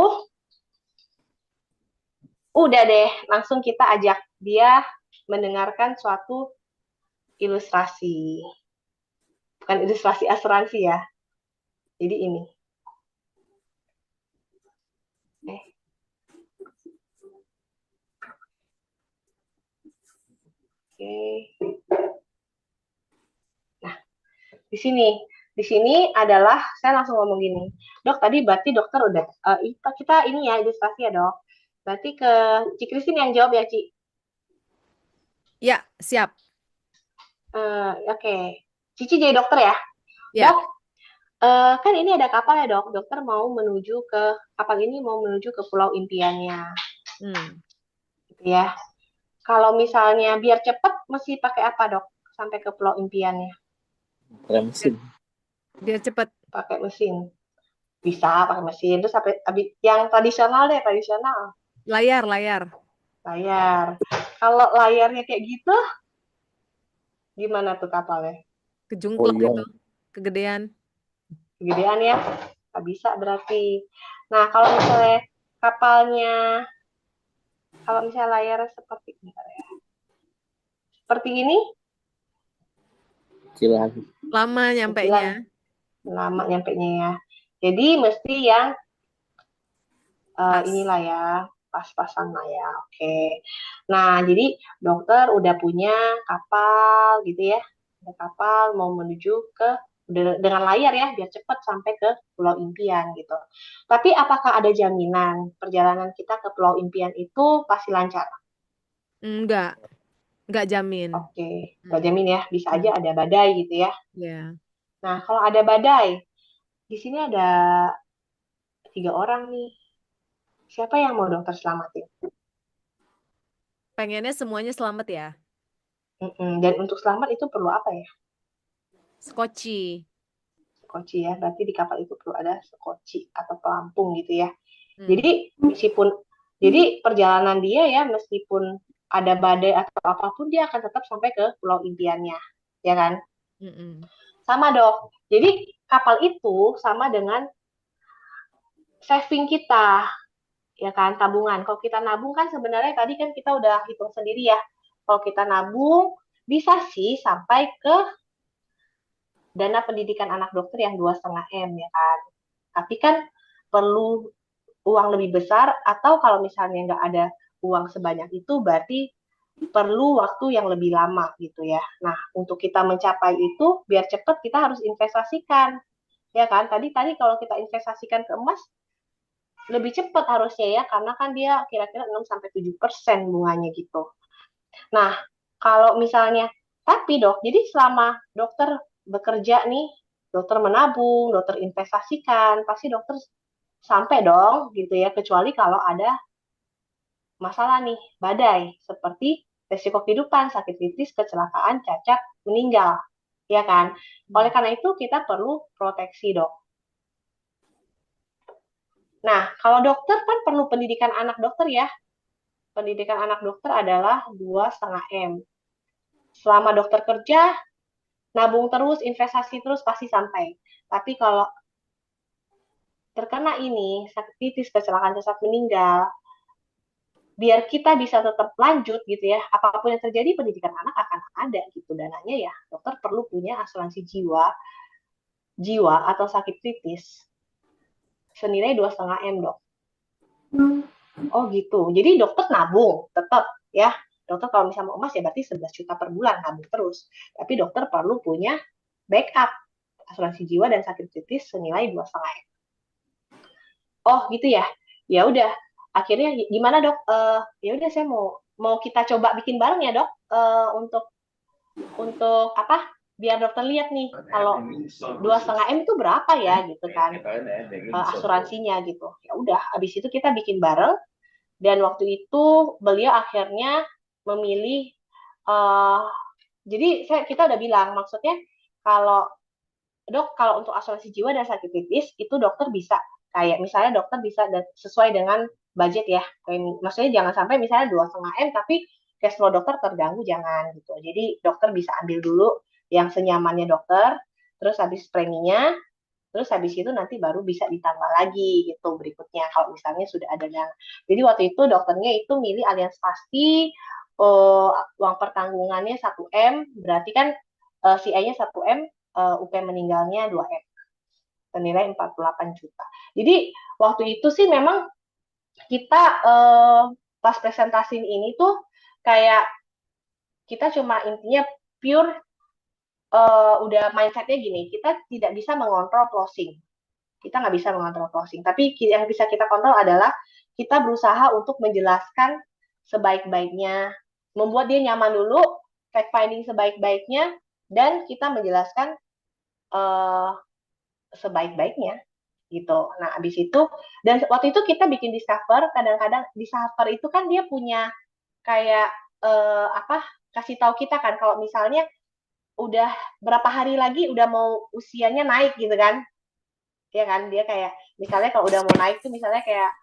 udah deh, langsung kita ajak dia mendengarkan suatu ilustrasi. Bukan ilustrasi asuransi ya. Jadi ini. Oke. Nah, di sini adalah saya langsung ngomong gini. Dok, tadi berarti dokter udah kita ini ya ilustrasi ya, Dok. Berarti ke Ci Christine yang jawab ya, Ci. Ya, siap. Oke. Cici jadi dokter ya. Ya. Dok, Kan ini ada kapal ya dok, dokter mau menuju ke kapal ini mau menuju ke pulau impiannya, Hmm. gitu ya. Kalau misalnya biar cepat, mesti pakai apa dok sampai ke pulau impiannya? Rem mesin. Biar cepet. Pakai mesin, bisa pakai mesin. Terus sampai yang tradisional deh, tradisional Layar. layar. Kalau layarnya kayak gitu, gimana tuh kapalnya? Kejungklek iya. gitu. Kegedean. Kegedean ya, nggak bisa berarti. Nah kalau misalnya kapalnya, kalau misalnya layarnya seperti seperti ini, Kecilan. Lama kecilan, nyampenya. lama nyampenya ya. Jadi mesti yang Pas. inilah ya, pas-pasan lah ya. Oke. Nah, jadi dokter udah punya kapal gitu ya. Ada kapal mau menuju ke dengan layar ya, biar cepat sampai ke Pulau Impian gitu. Tapi apakah ada jaminan perjalanan kita ke Pulau Impian itu pasti lancar? Enggak jamin. Oke, nggak Hmm. jamin ya. Bisa aja Hmm. ada badai gitu ya. Ya. Nah, kalau ada badai, di sini ada 3 orang nih. Siapa yang mau dokter selamatin? Pengennya semuanya selamat ya. Dan untuk selamat itu perlu apa ya? Skoci. Skoci ya, berarti di kapal itu perlu ada skoci atau pelampung gitu ya. Hmm. Jadi perjalanan dia ya, meskipun ada badai atau apapun, dia akan tetap sampai ke pulau impiannya, ya kan? Mm-mm. Sama dok. Jadi kapal itu sama dengan saving kita, ya kan? Tabungan. Kalau kita nabung kan sebenarnya tadi kan kita udah hitung sendiri ya. Kalau kita nabung bisa sih sampai ke dana pendidikan anak dokter yang 2,5 M ya kan. Tapi kan perlu uang lebih besar, atau kalau misalnya nggak ada uang sebanyak itu berarti perlu waktu yang lebih lama gitu ya. Nah, untuk kita mencapai itu biar cepat kita harus investasikan. Ya kan? Tadi kalau kita investasikan ke emas lebih cepat harusnya ya, karena kan dia kira-kira 6-7% bunganya gitu. Nah, kalau misalnya tapi dok, jadi selama dokter bekerja nih, dokter menabung, dokter investasikan, pasti dokter sampai dong gitu ya, kecuali kalau ada masalah nih, badai, seperti resiko kehidupan, sakit kritis, kecelakaan, cacat, meninggal, ya kan? Oleh karena itu kita perlu proteksi dok. Nah, kalau dokter kan perlu pendidikan anak dokter ya. Pendidikan anak dokter adalah 2,5 M. Selama dokter kerja, nabung terus, investasi terus, pasti sampai. Tapi kalau terkena ini, sakit kritis, kecelakaan, cacat, meninggal, biar kita bisa tetap lanjut gitu ya, apapun yang terjadi pendidikan anak akan ada gitu dananya ya. Dokter perlu punya asuransi jiwa atau sakit kritis senilai 2,5 M dok. Oh gitu. Jadi dokter nabung tetap ya. Dokter kalau misalnya mau emas ya berarti 11 juta per bulan nabung terus. Tapi dokter perlu punya backup asuransi jiwa dan sakit kritis senilai 2,5 M. Oh gitu ya. Ya udah. Akhirnya gimana dok? Ya udah saya mau kita coba bikin bareng ya dok. Untuk apa? Biar dokter lihat nih kalau 2,5 M itu berapa ya gitu kan asuransinya gitu. Ya udah. Habis itu kita bikin bareng. Dan waktu itu beliau akhirnya memilih, uh, jadi kita udah bilang, maksudnya kalau dok, kalau untuk asuransi jiwa dan sakit kritis, itu dokter bisa, kayak misalnya dokter bisa sesuai dengan budget ya, kayak, maksudnya jangan sampai misalnya 2,5 M, tapi cash flow dokter terganggu, jangan gitu. Jadi dokter bisa ambil dulu yang senyamannya dokter, terus habis preminya, terus habis itu nanti baru bisa ditambah lagi gitu berikutnya kalau misalnya sudah ada dana. Jadi waktu itu dokternya itu milih Allianz Pasti, uang pertanggungannya 1 M, berarti kan CI-nya 1 M, UP meninggalnya 2 M, senilai 48 juta. Jadi waktu itu sih memang kita pas presentasi ini tuh kayak kita cuma intinya pure udah mindsetnya gini, kita tidak bisa mengontrol closing. Kita nggak bisa mengontrol closing. Tapi yang bisa kita kontrol adalah kita berusaha untuk menjelaskan sebaik-baiknya, membuat dia nyaman dulu, fact finding sebaik-baiknya, dan kita menjelaskan uh, sebaik-baiknya gitu. Nah, habis itu dan waktu itu kita bikin discover, kadang-kadang discover itu kan dia punya kayak apa kasih tahu kita kan kalau misalnya udah berapa hari lagi udah mau usianya naik gitu kan. Ya kan dia kayak misalnya kalau udah mau naik tuh misalnya kayak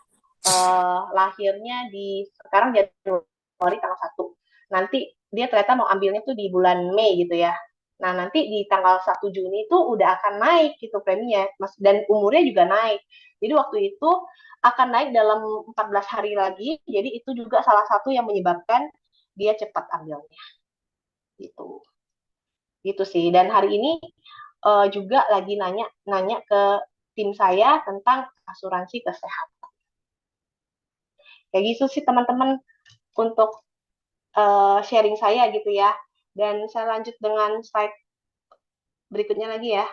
lahirnya di sekarang Januari tanggal 1. Nanti dia ternyata mau ambilnya tuh di bulan Mei gitu ya. Nah, nanti di tanggal 1 Juni itu udah akan naik gitu preminya, dan umurnya juga naik. Jadi waktu itu akan naik dalam 14 hari lagi, jadi itu juga salah satu yang menyebabkan dia cepat ambilnya. Gitu. Gitu sih. Dan hari ini juga lagi nanya ke tim saya tentang asuransi kesehatan. Kayak gitu sih teman-teman untuk sharing saya gitu ya. Dan saya lanjut dengan slide berikutnya lagi ya.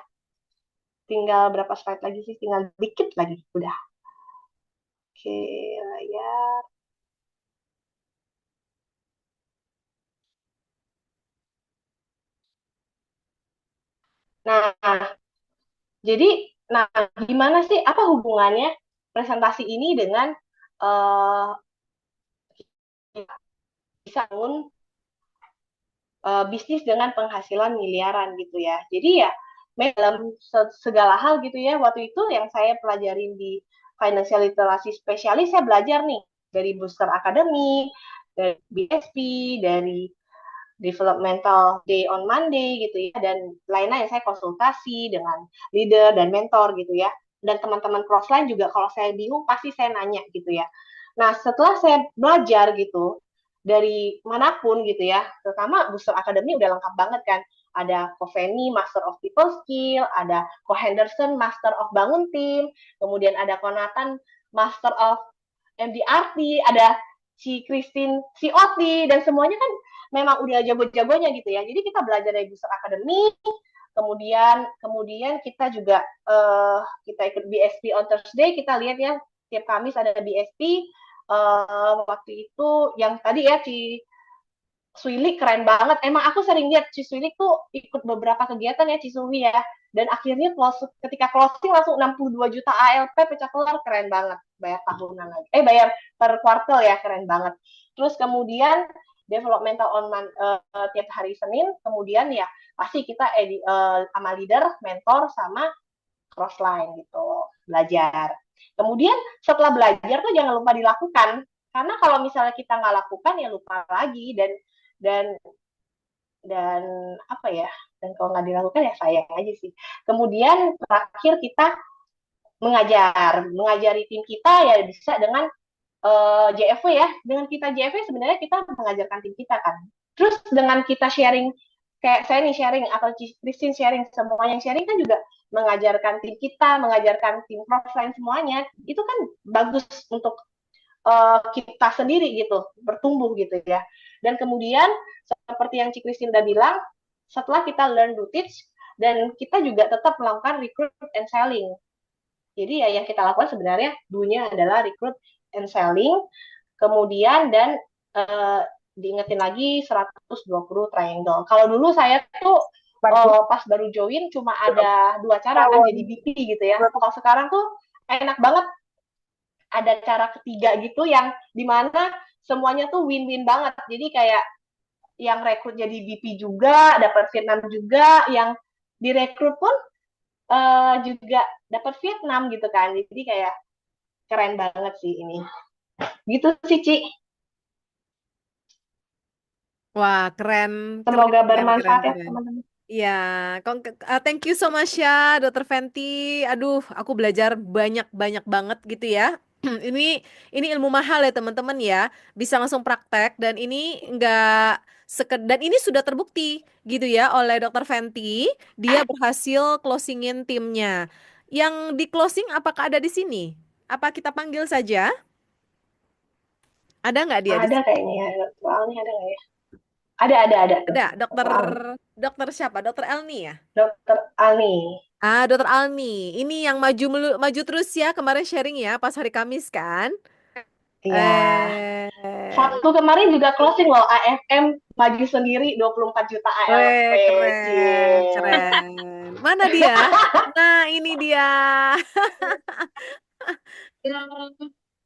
Tinggal berapa slide lagi sih? Tinggal dikit lagi. Udah. Oke, layar. Nah, jadi, gimana sih, apa hubungannya presentasi ini dengan bisa bangun bisnis dengan penghasilan miliaran gitu ya. Jadi ya, dalam segala hal gitu ya, waktu itu yang saya pelajarin di Financial Literacy Specialist, saya belajar nih dari Booster Academy, dari BSP, dari Developmental Day on Monday gitu ya, dan lain-lain saya konsultasi dengan leader dan mentor gitu ya. Dan teman-teman crossline juga kalau saya bingung pasti saya nanya gitu ya. Nah, setelah saya belajar gitu, dari manapun gitu ya, terutama Booster Academy udah lengkap banget kan. Ada Ko Feni, Master of People Skill, ada Ko Henderson, Master of Bangun Tim, kemudian ada Ko Nathan, Master of MDRT, ada si Christine, si Oti, dan semuanya kan memang udah jago-jagonya gitu ya. Jadi kita belajar dari Booster Academy, kemudian kita juga kita ikut BSP on Thursday, kita lihat ya tiap Kamis ada BSP. Waktu itu yang tadi ya Suilik keren banget. Emang aku sering lihat Suilik tuh ikut beberapa kegiatan ya Suwi ya. Dan akhirnya ketika closing langsung 62 juta ALP pecah keluar, keren banget. Bayar tahunan lagi. Bayar per kuartal ya, keren banget. Terus kemudian developmental tiap hari Senin, kemudian ya pasti kita sama leader, mentor, sama crossline gitu, belajar. Kemudian setelah belajar tuh jangan lupa dilakukan. Karena kalau misalnya kita nggak lakukan ya lupa lagi, dan apa ya, dan kalau nggak dilakukan ya sayang aja sih. Kemudian terakhir kita mengajari tim kita ya bisa dengan JFW ya. Dengan kita JFW sebenarnya kita mengajarkan tim kita kan. Terus dengan kita sharing, kayak saya nih sharing atau Christine sharing, semua yang sharing kan juga mengajarkan tim kita, mengajarkan tim crossline semuanya. Itu kan bagus untuk kita sendiri gitu, bertumbuh gitu ya. Dan kemudian seperti yang Ci Christine udah bilang, setelah kita learn to teach, dan kita juga tetap melakukan recruit and selling. Jadi ya yang kita lakukan sebenarnya dulunya adalah recruit and selling, kemudian dan diingetin lagi 120 triangle. Kalau dulu saya tuh pas baru join cuma ada 2 cara kan jadi BP gitu ya. Kalau sekarang tuh enak banget ada cara ketiga gitu yang dimana semuanya tuh win-win banget. Jadi kayak yang rekrut jadi BP juga, dapat Vietnam juga, yang direkrut pun juga dapat Vietnam gitu kan. Jadi kayak keren banget sih ini. Gitu sih, Ci. Wah, keren, Semoga keren, bermanfaat ya, keren. teman-teman. Ya, thank you so much ya, Dokter Fenty. Aduh, aku belajar banyak banget gitu ya. Ini ilmu mahal ya teman-teman ya. Bisa langsung praktek dan ini enggak dan ini sudah terbukti gitu ya oleh Dokter Fenty. Dia berhasil closingin timnya. Yang di closing apakah ada di sini? Apa kita panggil saja? Ada nggak dia di Ada sini? kayaknya ya, soalnya ada nggak ya? Ada. Ada, dokter siapa? Dokter Elni ya? Dokter Ani. Dokter Almi, ini yang maju terus ya kemarin sharing ya pas hari Kamis kan? Iya. Eh, Sabtu kemarin juga closing loh, AFM maju sendiri 24 juta ALP. keren, Cie. keren. Mana dia? Nah, ini dia.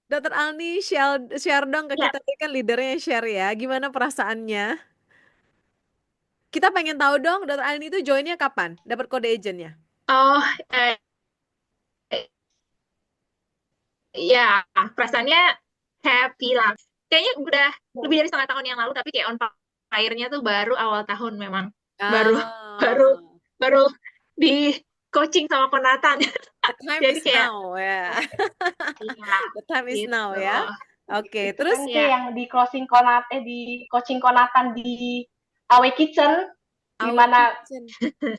Dokter Alni, share dong ke Ya, kita. Dia kan leadernya share ya. Gimana perasaannya? Kita pengen tahu dong, Dokter Alni itu joinnya kapan? Dapat kode agentnya? oh, eh, ya, perasaannya happy lah. Kayaknya udah lebih dari setengah tahun yang lalu, tapi kayak on fire-nya tuh baru awal tahun memang. Baru, baru, Ah, baru di coaching sama Konatan. the time Jadi is kayak, now ya. iya, The time is now gitu. ya. Oke, Itu terus kan Ya, kayak yang di coaching Konatan di Awe Kitchen, di Awe mana Kitchen.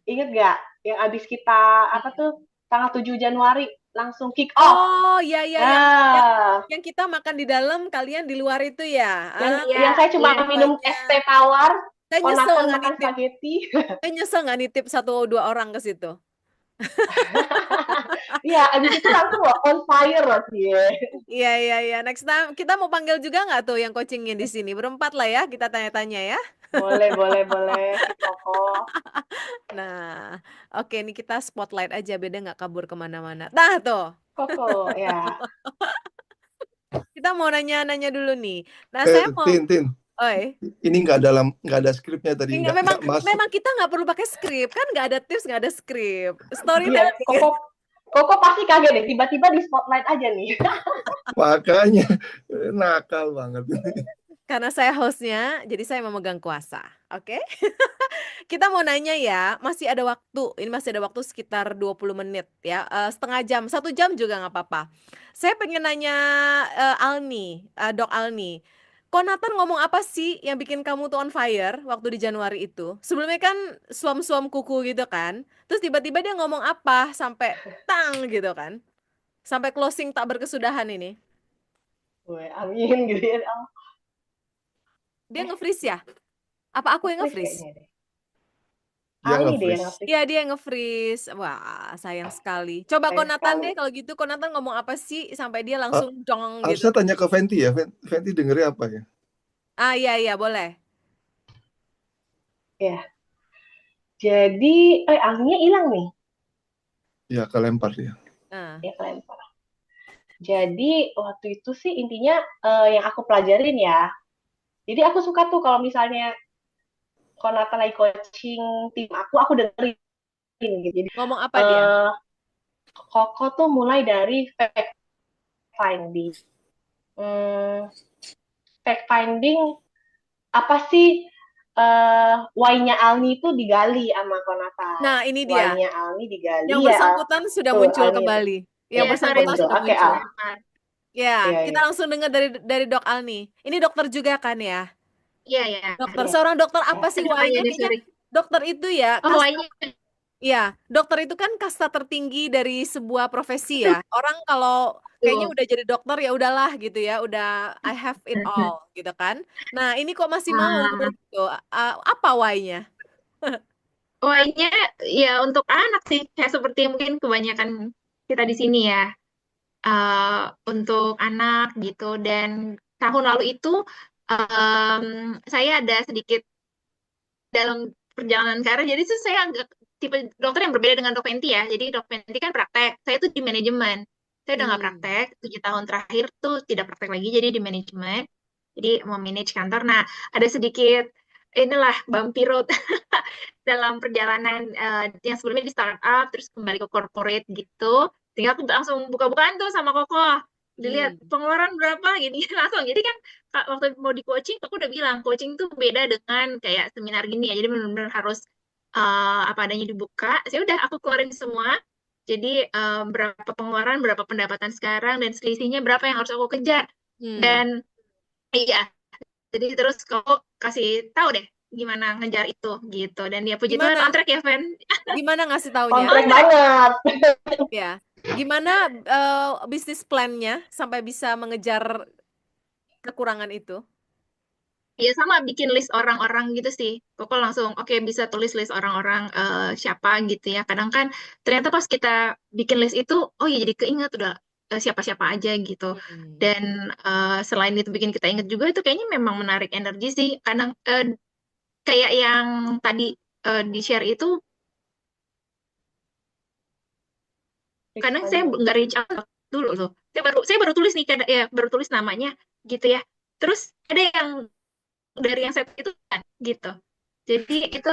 inget gak yang abis kita apa tuh tanggal 7 Januari langsung kick off. Oh, ya ya Nah, yang kita makan di dalam, kalian di luar itu ya. yang saya cuma iya. minum Banyak. es teh tawar, Saya nyesel Konatan nggak makan nitip. spaghetti. Saya nyesel nggak nitip 1-2 orang ke situ. Iya, abis itu langsung loh on fire loh sih. Iya. Next time kita mau panggil juga nggak tuh yang coachingnya di sini? Berempat lah ya, kita tanya-tanya ya. Boleh, si Koko. Nah, oke nih kita spotlight aja, beda nggak kabur kemana-mana. Nah tuh, Koko, ya. kita mau nanya-nanya dulu nih. Nah, saya mau, Tin, oi, ini nggak ada skripnya tadi, Enggak, memang nggak masuk. memang kita nggak perlu pakai skrip kan, nggak ada tips, nggak ada skrip, Iya, storytelling. Koko pasti kaget deh, tiba-tiba di spotlight aja nih. Makanya nakal banget. Karena saya hostnya, jadi saya memegang kuasa. Oke? Kita mau nanya ya, masih ada waktu. Ini masih ada waktu sekitar 20 menit ya. Setengah jam, 1 jam juga nggak apa-apa. Saya pengen nanya Alni, Dok Alni. Konatan ngomong apa sih yang bikin kamu tuh on fire waktu di Januari itu? Sebelumnya kan suam-suam kuku gitu kan. Terus tiba-tiba dia ngomong apa sampai tang gitu kan. Sampai closing tak berkesudahan ini. Gue amin gitu ya. Dia nge-freeze ya? Apa aku yang Nge-freeze nge-freeze? kayaknya deh. Dia Ali deh yang nge-freeze. nge-freeze. Iya dia nge-freeze. Wah sayang sekali. Coba Sayang Konatan sekali. deh kalau gitu. Konatan ngomong apa sih sampai dia langsung jong gitu. Harusnya tanya ke Venti ya. Venti dengernya apa ya? Ah iya boleh. Ya. Jadi, alinya hilang nih. Ya kelempar dia. Ya kelempar. Jadi waktu itu sih intinya yang aku pelajarin ya. Jadi aku suka tuh kalau misalnya Konatan lagi coaching tim aku dengerin gitu. Jadi Ngomong apa dia? Koko tuh mulai dari fact finding. Fact finding apa sih why-nya Alni itu digali sama Konatan. Nah ini dia. Why-nya Alni digali Yang ya. bersangkutan sudah Tuh, muncul Alni. kembali. Yang Ya, bersangkutan muncul. sudah Oke, muncul. Al. Ya, Iya, kita langsung dengar dari Dok Alni. Ini dokter juga kan ya? Iya. Dokter. Iya. Seorang dokter apa sih Aduh, why-nya? iya deh, Kayaknya sorry. dokter itu ya. Oh, why-nya. Iya, dokter itu kan kasta tertinggi dari sebuah profesi ya. Orang kalau kayaknya udah jadi dokter ya udahlah gitu ya, udah I have it all gitu kan. Nah, ini kok masih mau gitu. Apa why-nya? Why-nya ya untuk anak sih, kayak seperti mungkin kebanyakan kita di sini ya. Untuk anak gitu. Dan tahun lalu itu saya ada sedikit dalam perjalanan karir. Jadi itu saya agak tipe dokter yang berbeda dengan Dok Fenty ya. Jadi Dok Fenty kan praktek, saya tuh di manajemen. Saya udah nggak praktek, 7 tahun terakhir tuh tidak praktek lagi, jadi di manajemen. Jadi memanage kantor. Nah, ada sedikit inilah bumpy road dalam perjalanan yang sebelumnya di startup, terus kembali ke corporate gitu. Tinggal aku langsung buka-bukaan tuh sama Koko. Dilihat pengeluaran berapa gini langsung. Jadi kan waktu mau di coaching, aku udah bilang coaching tuh beda dengan kayak seminar gini ya. Jadi benar-benar harus apa adanya dibuka. Saya udah aku keluarin semua. Jadi berapa pengeluaran, berapa pendapatan sekarang, dan selisihnya berapa yang harus aku kejar. Dan iya, jadi terus kau kasih tahu deh gimana ngejar itu gitu. Dan dia puji Tuhan on track ya, Fen. Gimana ngasih taunya? On track banget. Ya. Gimana bisnis plan-nya sampai bisa mengejar kekurangan itu? Ya sama bikin list orang-orang gitu sih. Koko langsung oke, bisa tulis list orang-orang siapa gitu ya. Kadang kan ternyata pas kita bikin list itu, oh ya jadi keinget udah siapa-siapa aja gitu. Hmm. Dan selain itu bikin kita inget juga itu kayaknya memang menarik energi sih. Kadang kayak yang tadi di share itu, kadang saya nggak reach out dulu loh. Saya baru tulis nih, ya baru tulis namanya gitu ya. Terus ada yang dari yang saya itu kan gitu. Jadi itu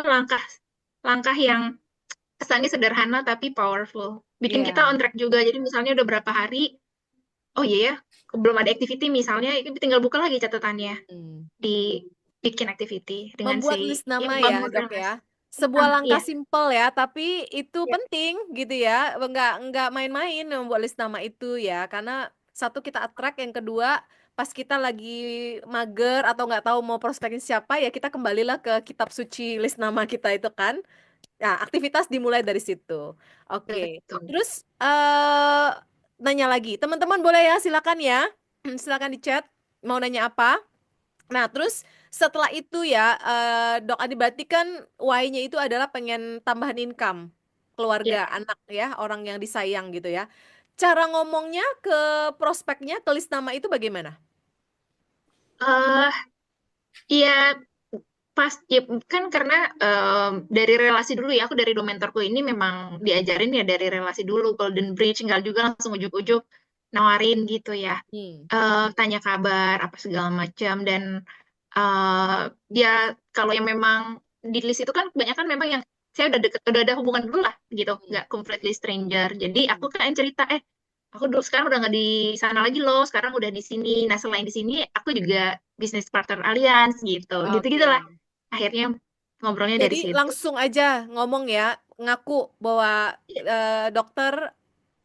langkah yang kesannya sederhana tapi powerful. Bikin kita Iya. on track juga. Jadi misalnya udah berapa hari, oh iya ya, belum ada activity misalnya, itu tinggal buka lagi catatannya Hmm. di bikin activity dengan Membuat si list nama ya, membuat Dok relasi. ya. Sebuah langkah Iya, simpel ya, tapi itu iya, penting gitu ya. Nggak main-main membuat list nama itu ya, karena satu kita attract, yang kedua pas kita lagi mager atau nggak tahu mau prospekin siapa ya kita kembalilah ke kitab suci list nama kita itu kan. Nah, aktivitas dimulai dari situ. Oke. betul. Terus nanya lagi, teman-teman boleh ya, silakan ya, silakan di chat mau nanya apa. Nah, terus setelah itu ya, Dok Adi, berarti kan why-nya itu adalah pengen tambahan income, Ya. keluarga, anak ya, orang yang disayang gitu ya. Cara ngomongnya ke prospeknya, ke list nama itu bagaimana? eh Iya, pas ya, kan karena dari relasi dulu ya, aku dari dua mentorku ini memang diajarin ya dari relasi dulu, golden bridge, nggak juga langsung ujuk-ujuk nawarin gitu ya. Hmm. Tanya kabar apa segala macam. Dan eh ya kalau yang memang di list itu kan kebanyakan memang yang saya udah deket, udah ada hubungan dulu lah gitu, Hmm. nggak completely stranger. Jadi aku Hmm. kan cerita, aku dulu sekarang udah nggak di sana lagi loh, sekarang udah di sini. Nah, selain di sini aku juga bisnis partner Allianz gitu, gitu-gitulah. Oke. Akhirnya ngobrolnya dari Jadi situ. langsung aja ngomong ya, ngaku bahwa dokter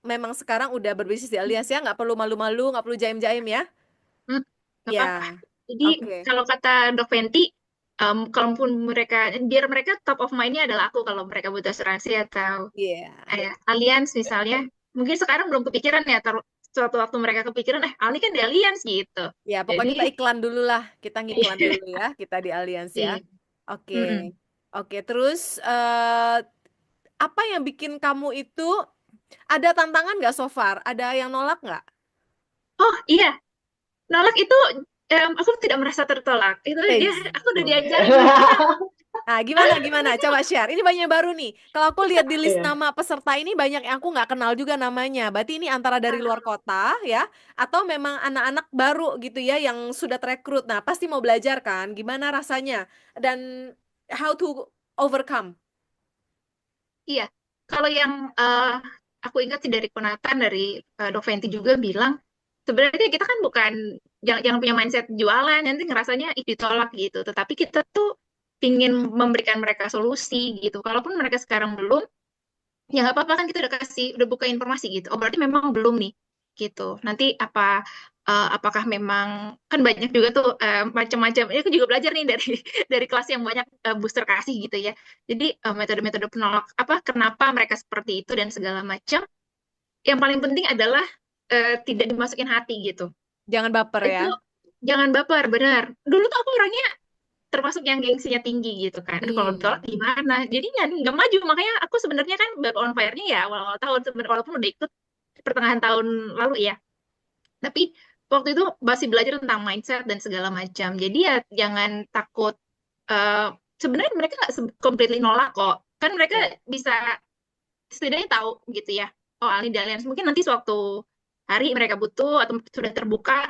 memang sekarang udah berbisnis di Allianz ya, nggak perlu malu-malu, nggak perlu jaim-jaim ya. Hmm, nggak apa-apa. Ya, Jadi oke. kalau kata Dok Fenty, kalaupun mereka, biar mereka top of mind-nya adalah aku kalau mereka butuh asuransi atau Iya. Allianz misalnya. Mungkin sekarang belum kepikiran ya, suatu waktu mereka kepikiran, Ali kan di Allianz gitu. Ya, Jadi, pokoknya kita iklan dulu lah. Kita ngiklan dulu ya, kita di Allianz ya. iya. Oke. Mm-mm. Oke, terus apa yang bikin kamu itu ada tantangan nggak so far? Ada yang nolak nggak? Oh iya, nolak itu aku tidak merasa tertolak. Itu dia, Eits. aku udah diajarin kita. Nah, gimana? Coba share. Ini banyak baru nih. Kalau aku lihat di list Iya. nama peserta ini banyak yang aku nggak kenal juga namanya. Berarti ini antara dari luar kota ya, atau memang anak-anak baru gitu ya yang sudah terekrut. Nah, pasti mau belajar kan? Gimana rasanya? Dan how to overcome? Iya, kalau yang aku ingat sih dari Konatan, dari Dok Fenty juga bilang, sebenarnya kita kan bukan, jangan punya mindset jualan, nanti ngerasanya ih ditolak gitu. Tetapi kita tuh ingin memberikan mereka solusi gitu. Kalaupun mereka sekarang belum, ya nggak apa-apa kan kita udah buka informasi gitu. Oh berarti memang belum nih gitu. Nanti apakah memang kan banyak juga tuh macam-macam. Ini aku juga belajar nih dari dari kelas yang banyak booster kasih gitu ya. Jadi metode-metode penolak apa kenapa mereka seperti itu dan segala macam. Yang paling penting adalah tidak dimasukin hati gitu. Jangan baper ya. Itu jangan baper, benar. Dulu tuh aku orangnya termasuk yang gengsinya tinggi gitu kan. Aduh, kalau ditolak Hmm. gimana? Jadinya nggak maju. Makanya aku sebenarnya kan baru on fire-nya ya awal-awal tahun sebenarnya, walaupun udah ikut pertengahan tahun lalu ya. Tapi waktu itu masih belajar tentang mindset dan segala macam. Jadi ya jangan takut. eh Sebenarnya mereka nggak completely nolak kok. Kan mereka Ya. bisa setidaknya tahu gitu ya. Oh, ahli di Allianz mungkin nanti suatu hari mereka butuh atau sudah terbuka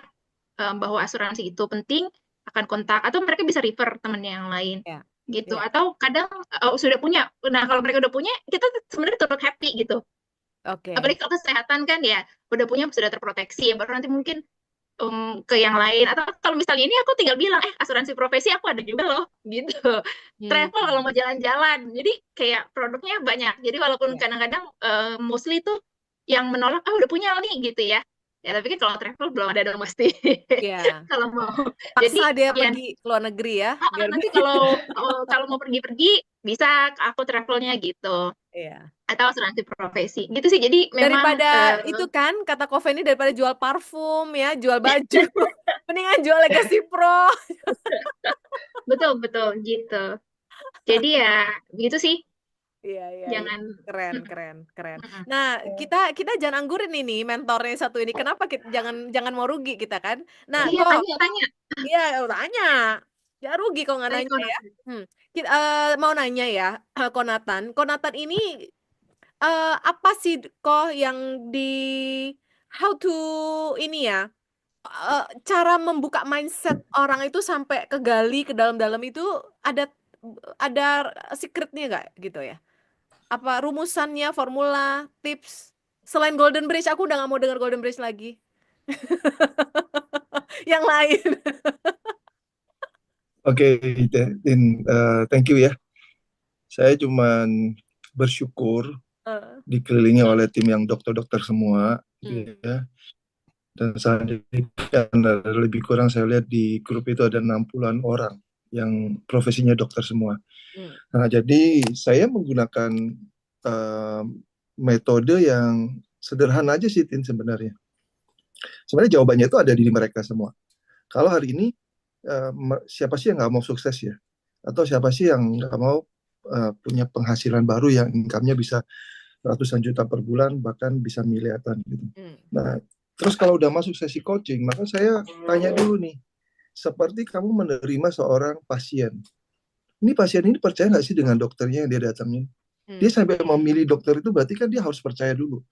bahwa asuransi itu penting, akan kontak atau mereka bisa refer temennya yang lain Ya. gitu. Ya. Atau kadang sudah punya. Nah, kalau mereka udah punya, kita sebenarnya turut happy gitu. Oke. Apalagi kalau kesehatan kan ya udah punya sudah terproteksi ya, baru nanti mungkin ke yang lain. Atau kalau misalnya ini aku tinggal bilang asuransi profesi aku ada juga loh gitu. Hmm. Travel kalau mau jalan-jalan, jadi kayak produknya banyak. Jadi walaupun Ya. kadang-kadang mostly tuh yang menolak udah punya nih gitu ya. Ya tapi kan kalau travel belum ada dong pasti. Ya. Kalau mau jadi Paksa dia ya pergi ke luar negeri ya, biar nanti kalau mau pergi-pergi bisa aku travelnya gitu, ya. atau asuransi profesi gitu sih. Jadi memang Daripada itu kan kata Coven ini, daripada jual parfum ya, jual baju, mendingan jual Legacy Pro. betul betul gitu. Jadi ya gitu sih. Iya, iya, iya. Jangan. Keren, keren, keren. Mm-mm. Nah, kita jangan anggurin ini mentornya satu ini. Kenapa kita jangan mau rugi kita kan? Nah, Iya, kok tanya. iya tanya. Ya rugi kok nggak Tanya nanya ya. Konatan. Kita mau nanya ya, Konatan. Konatan ini apa sih kok yang di how to ini ya? Cara membuka mindset orang itu sampai kegali ke dalam-dalam itu ada ada secretnya nggak gitu ya? Apa rumusannya, formula, tips? Selain Golden Bridge, aku udah nggak mau dengar Golden Bridge lagi. Yang lain. Oke, Tin, thank you ya. Saya cuman bersyukur Eh, dikelilingi oleh tim yang dokter-dokter semua, hmm, ya. Dan saat ini kan lebih kurang saya lihat di grup itu ada 60-an orang yang profesinya dokter semua. hmm, Nah, jadi saya menggunakan eh, metode yang sederhana aja sih, Tin, sebenarnya. Sebenarnya jawabannya itu ada di mereka semua. Kalau hari ini siapa sih yang nggak mau sukses ya? Atau siapa sih yang nggak mau punya penghasilan baru yang income-nya bisa ratusan juta per bulan, bahkan bisa miliaran gitu. hmm, Nah, terus kalau udah masuk sesi coaching, maka saya tanya dulu nih, seperti kamu menerima seorang pasien. Ini pasien ini percaya nggak sih dengan dokternya yang dia datangin? Dia hmm, sampai memilih dokter itu berarti kan dia harus percaya dulu.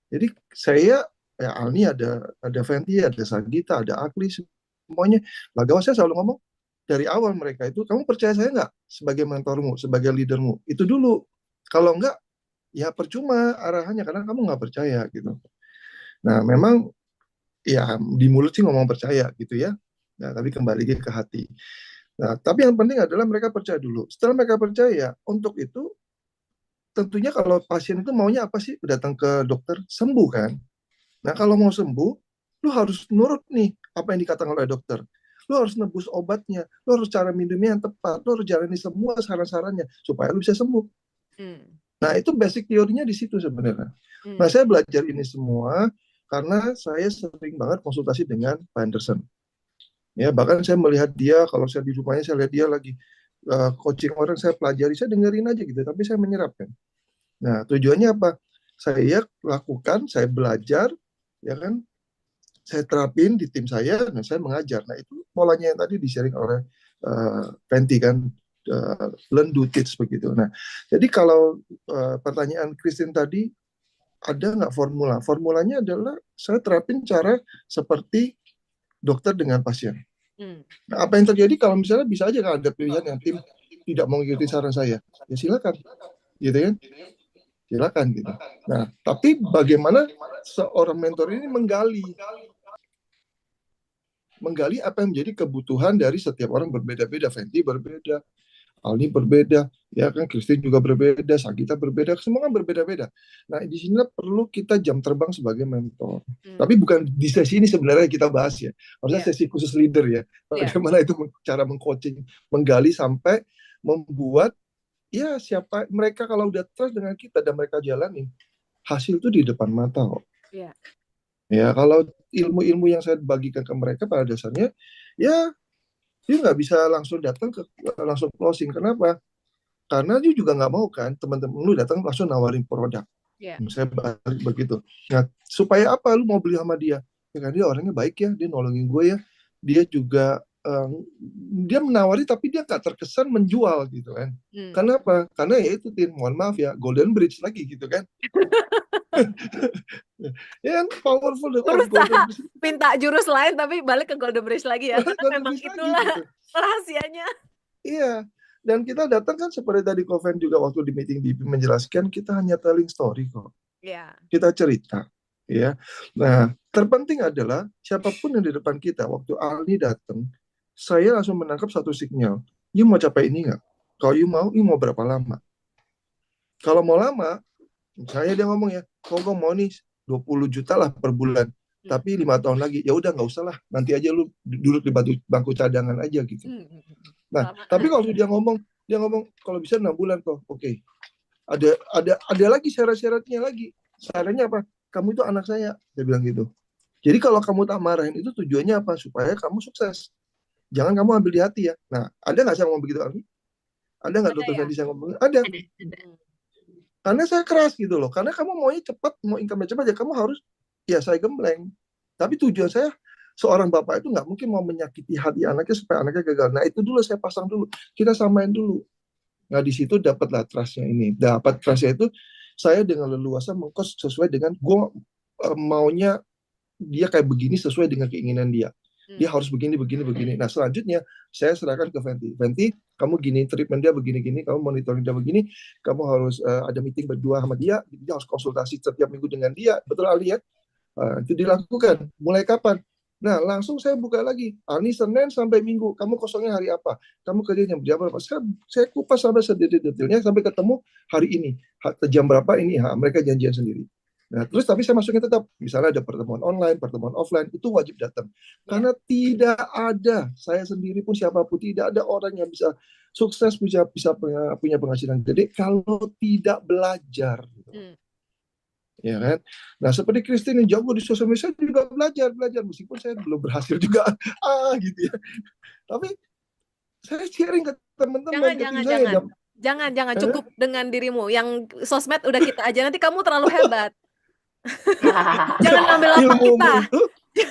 Jadi saya, ya Alni ada Fenty, ada Sagita, ada Akli, semuanya. Lagawa saya selalu ngomong, dari awal mereka itu, kamu percaya saya nggak sebagai mentormu, sebagai leadermu? Itu dulu. Kalau nggak, ya percuma arahannya, karena kamu nggak percaya gitu. Nah, memang ya di mulut sih ngomong percaya gitu ya. Nah, tapi kembali lagi ke hati. Nah, tapi yang penting adalah mereka percaya dulu. Setelah mereka percaya, untuk itu tentunya kalau pasien itu maunya apa sih? Datang ke dokter sembuh kan? Nah, kalau mau sembuh, lu harus nurut nih apa yang dikatakan oleh dokter. Lu harus nebus obatnya, lu harus cara minumnya yang tepat, lu harus jalani semua saran-sarannya supaya lu bisa sembuh. hmm, Nah, itu basic teorinya di situ sebenarnya. Nah, hmm, saya belajar ini semua karena saya sering banget konsultasi dengan Pak Anderson. Ya, bahkan saya melihat dia, kalau saya di rumahnya, saya lihat dia lagi coaching orang, saya pelajari, saya dengerin aja gitu, tapi saya menyerapkan. Nah, tujuannya apa? Saya lakukan, saya belajar, ya kan, saya terapin di tim saya, dan saya mengajar. Nah, itu polanya yang tadi di-sharing oleh Fenty kan, learn, do, teach begitu. Nah, jadi kalau pertanyaan Christine tadi, ada nggak formula? Formulanya adalah saya terapin cara seperti dokter dengan pasien. hmm. Nah, apa yang terjadi kalau misalnya bisa aja kan ada pilihan yang tim tidak mau mengikuti saran saya, ya silakan, gitu kan? Silakan gitu. Nah, tapi bagaimana seorang mentor ini menggali apa yang menjadi kebutuhan dari setiap orang berbeda-beda. Fenty berbeda, Alni berbeda, ya kan, Christine juga berbeda, Sagita berbeda, semua kan berbeda-beda. Nah, di sini perlu kita jam terbang sebagai mentor. Tapi bukan di sesi ini sebenarnya kita bahas ya. Maksudnya Yeah, sesi khusus leader ya. yeah. Bagaimana itu cara mengcoaching, menggali sampai membuat ya siapa mereka kalau udah trust dengan kita dan mereka jalanin, hasil itu di depan mata kok. Yeah. Ya, kalau ilmu-ilmu yang saya bagikan ke mereka pada dasarnya, ya dia nggak bisa langsung datang langsung closing. Kenapa? Karena dia juga nggak mau kan teman-teman lu datang langsung nawarin produk. Yeah. Saya balik begitu. Nah, supaya apa lu mau beli sama dia? Ya kan dia orangnya baik ya, dia nolongin gue ya. Dia juga dia menawari tapi dia nggak terkesan menjual gitu kan. Hmm. Kenapa? Karena ya itu Tin, mohon maaf ya, Golden Bridge lagi gitu kan. Ya kan powerful of Golden Berusaha Bridge. minta jurus lain tapi balik ke Golden Bridge lagi ya. Karena Golden memang Bridge lagi itulah gitu. rahasianya. Iya. Dan kita datang kan seperti tadi Koven juga waktu di meeting DP menjelaskan, kita hanya telling story kok. Ya. Kita cerita. Ya. Nah, terpenting adalah siapapun yang di depan kita, waktu Alni datang, saya langsung menangkap satu sinyal. You mau capai ini nggak? Kalau you mau berapa lama? Kalau mau lama, saya dia ngomong ya, kok gue mau nih 20 juta lah per bulan. Tapi 5 tahun lagi, ya udah nggak usah lah. Nanti aja lu duduk di bangku cadangan aja gitu. Nah, tapi kalau dia ngomong kalau bisa 6 bulan kok, oke. Ada lagi syarat-syaratnya lagi. Syaratnya apa? Kamu itu anak saya, dia bilang gitu. Jadi kalau kamu tak marahin itu tujuannya apa? Supaya kamu sukses. Jangan kamu ambil di hati ya. Nah, ada nggak saya ngomong begitu, Alfi? Ada nggak Ada dokter ya? Fendi saya ngomong? Ada. Karena saya keras gitu loh. Karena kamu maunya cepat, mau income cepat ya kamu harus, ya saya gembleng. Tapi tujuan saya, seorang bapak itu nggak mungkin mau menyakiti hati anaknya supaya anaknya gagal. Nah itu dulu saya pasang dulu, kita samain dulu. Nah di situ dapatlah trustnya ini. Dapat trustnya itu saya dengan leluasa mengkos sesuai dengan gue maunya dia kayak begini sesuai dengan keinginan dia. Dia harus begini, begini, begini. Nah, selanjutnya saya serahkan ke Venti. Venti, kamu gini, treatment dia begini-gini, kamu monitoring dia begini, kamu harus ada meeting berdua sama dia, dia harus konsultasi setiap minggu dengan dia. Betul, Ali ya? Itu dilakukan. Mulai kapan? Nah, langsung saya buka lagi. Ini Senin sampai Minggu. Kamu kosongnya hari apa? Kamu kerjanya jam berapa? Saya kupas sampai sedetail-detailnya sampai ketemu hari ini. Jam berapa ini? Mereka janjian sendiri. Nah, terus tapi saya masukin tetap, misalnya ada pertemuan online, pertemuan offline, itu wajib datang. Karena tidak ada, saya sendiri pun siapapun, tidak ada orang yang bisa sukses, bisa punya penghasilan gede kalau tidak belajar. Ya kan? Nah, seperti Christine yang jago di sosial media, saya juga belajar, meskipun saya belum berhasil juga, gitu ya. Tapi saya sharing ke teman-teman, ke tim saya. Jangan, cukup dengan dirimu. Yang sosmed udah kita aja, nanti kamu terlalu hebat. Jangan ngambil lapak kita. Itu,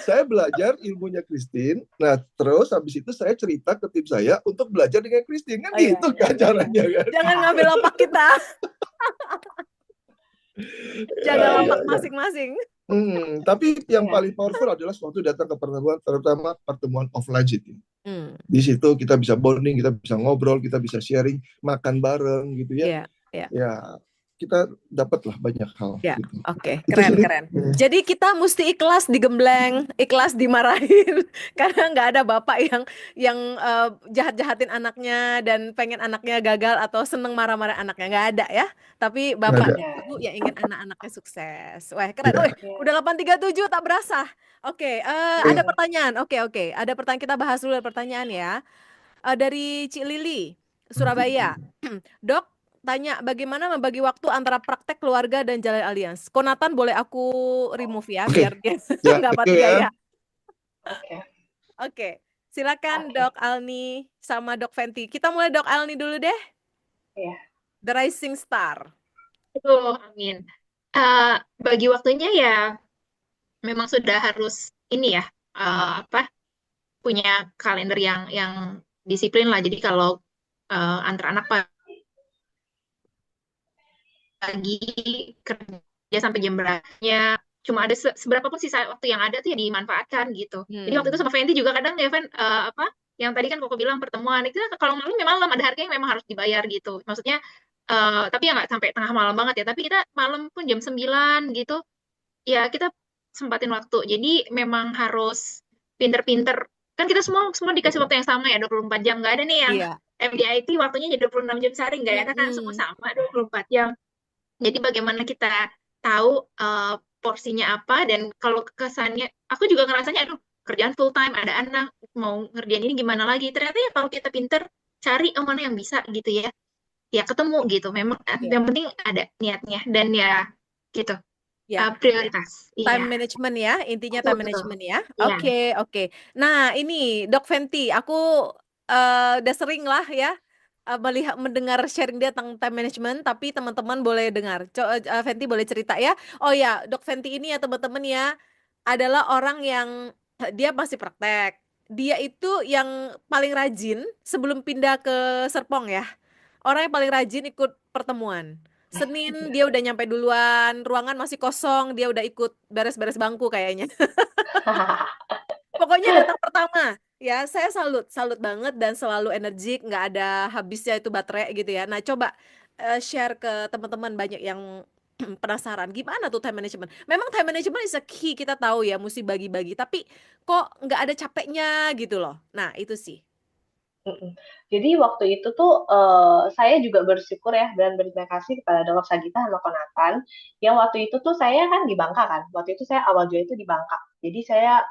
saya belajar ilmunya Christine. Nah, terus habis itu saya cerita ke tim saya untuk belajar dengan Christine. Kan gitu kan caranya kan. Jangan ngambil lapak kita. Jaga lapak masing-masing. Tapi yang paling powerful adalah waktu datang ke pertemuan, terutama pertemuan offline itu. Di situ kita bisa bonding, kita bisa ngobrol, kita bisa sharing, makan bareng gitu ya. Ya, kita dapatlah banyak hal. Ya, gitu. Oke, keren. Jadi kita mesti ikhlas digembleng, ikhlas dimarahin, karena nggak ada bapak yang jahat-jahatin anaknya dan pengen anaknya gagal atau seneng marah-marah anaknya, nggak ada ya. Tapi bapak ibu yang ingin anak-anaknya sukses. Wah, keren. Udah 8.37 tak berasa. Oke, ada pertanyaan. Oke, ada pertanyaan, kita bahas dulu pertanyaan ya. Dari Cik Lili, Surabaya. Dok, tanya bagaimana membagi waktu antara praktek keluarga dan jalan alians. Konatan boleh aku remove ya, biar dia nggak mati gaya. Oke. Silakan Dok Alni sama Dok Venti. Kita mulai Dok Alni dulu deh. The Rising Star. Amin. Bagi waktunya ya memang sudah harus ini ya, punya kalender yang disiplin lah. Jadi kalau antar anak pagi kerja sampai jam berapanya, cuma ada seberapa pun sisa waktu yang ada tuh ya dimanfaatkan gitu. Jadi waktu itu sama Fenty juga kadang ya yang tadi kan Koko bilang pertemuan itu kalau malam ya malam, ada harga yang memang harus dibayar gitu. Maksudnya tapi ya nggak sampai tengah malam banget ya, tapi kita malam pun jam 9 gitu ya kita sempatin waktu. Jadi memang harus pinter-pinter, kan kita semua dikasih waktu yang sama ya, 24 jam. Nggak ada nih yang MDIT waktunya jadi 26 jam sehari, nggak ada kan, semua sama 24 jam. Jadi bagaimana kita tahu porsinya apa, dan kalau kesannya, aku juga ngerasanya, aduh kerjaan full time, ada anak, mau ngerjain ini gimana lagi. Ternyata ya kalau kita pinter, cari mana yang bisa gitu ya, ya ketemu gitu. Memang yang penting ada niatnya, dan ya gitu. Prioritas. Time management ya, intinya time management ya. Oke. Nah ini Dok Venti, aku udah sering lah ya mendengar sharing dia tentang time management, tapi teman-teman boleh dengar. Venti boleh cerita ya. Oh ya, Dok Venti ini ya teman-teman ya, adalah orang yang dia masih praktek. Dia itu yang paling rajin sebelum pindah ke Serpong ya. Orang yang paling rajin ikut pertemuan. Senin dia udah nyampe duluan, ruangan masih kosong, dia udah ikut beres-beres bangku kayaknya. Pokoknya datang pertama. Ya, saya salut banget dan selalu energik, nggak ada habisnya itu baterai gitu ya. Nah, coba share ke teman-teman, banyak yang penasaran gimana tuh time management. Memang time management is a key, kita tahu ya, mesti bagi-bagi, tapi kok nggak ada capeknya gitu loh. Nah, itu sih. Jadi waktu itu tuh saya juga bersyukur ya dan berterima kasih kepada Dr. Sagita sama Konatan yang waktu itu tuh saya kan di Bangka kan. Waktu itu saya awal join itu di Bangka. Jadi saya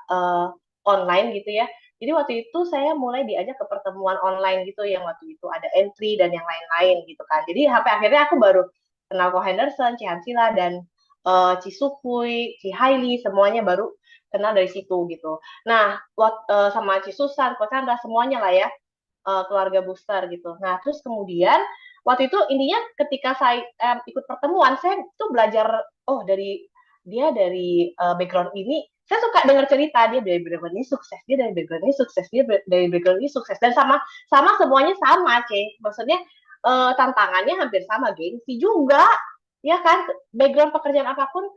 online gitu ya. Jadi waktu itu saya mulai diajak ke pertemuan online gitu yang waktu itu ada entry dan yang lain-lain gitu kan. Jadi sampai akhirnya aku baru kenal Ko Henderson, Ci Hansila dan Ci Sukui, Ci Hailey, semuanya baru kenal dari situ gitu. Nah, sama Ci Susan, Ko Chandra, semuanya lah ya. Keluarga booster gitu. Nah, terus kemudian waktu itu intinya ketika saya ikut pertemuan, saya tuh belajar, oh dari background ini, saya suka dengar cerita dia dari background ini sukses, dia dari background ini sukses, dia dari background ini sukses, dan sama semuanya sama, maksudnya tantangannya hampir sama, gengsi juga, ya kan, background pekerjaan apapun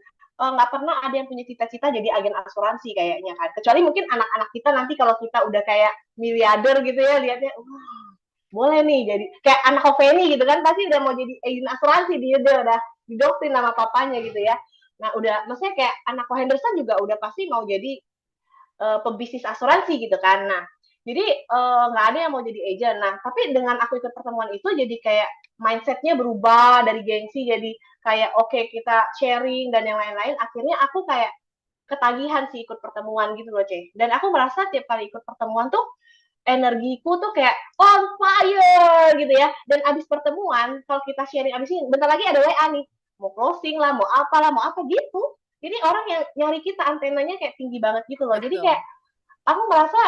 nggak pernah ada yang punya cita-cita jadi agen asuransi kayaknya kan, kecuali mungkin anak-anak kita nanti kalau kita udah kayak miliarder gitu ya, lihatnya boleh nih jadi kayak anak Hoveni gitu kan, pasti udah mau jadi agen asuransi, dia udah didoktrin sama papanya gitu ya. Nah udah, maksudnya kayak anak Henderson juga udah pasti mau jadi pebisnis asuransi gitu kan. Nah jadi nggak ada yang mau jadi agent. Nah tapi dengan aku ikut pertemuan itu jadi kayak mindsetnya berubah dari gengsi jadi kayak oke, kita sharing dan yang lain-lain. Akhirnya aku kayak ketagihan sih ikut pertemuan gitu loh, Dan aku merasa tiap kali ikut pertemuan tuh energiku tuh kayak on fire gitu ya. Dan abis pertemuan, kalau kita sharing abis ini, bentar lagi ada WA nih, mau closing lah, mau apa gitu. Jadi orang yang nyari kita antenanya kayak tinggi banget gitu loh. Jadi kayak aku merasa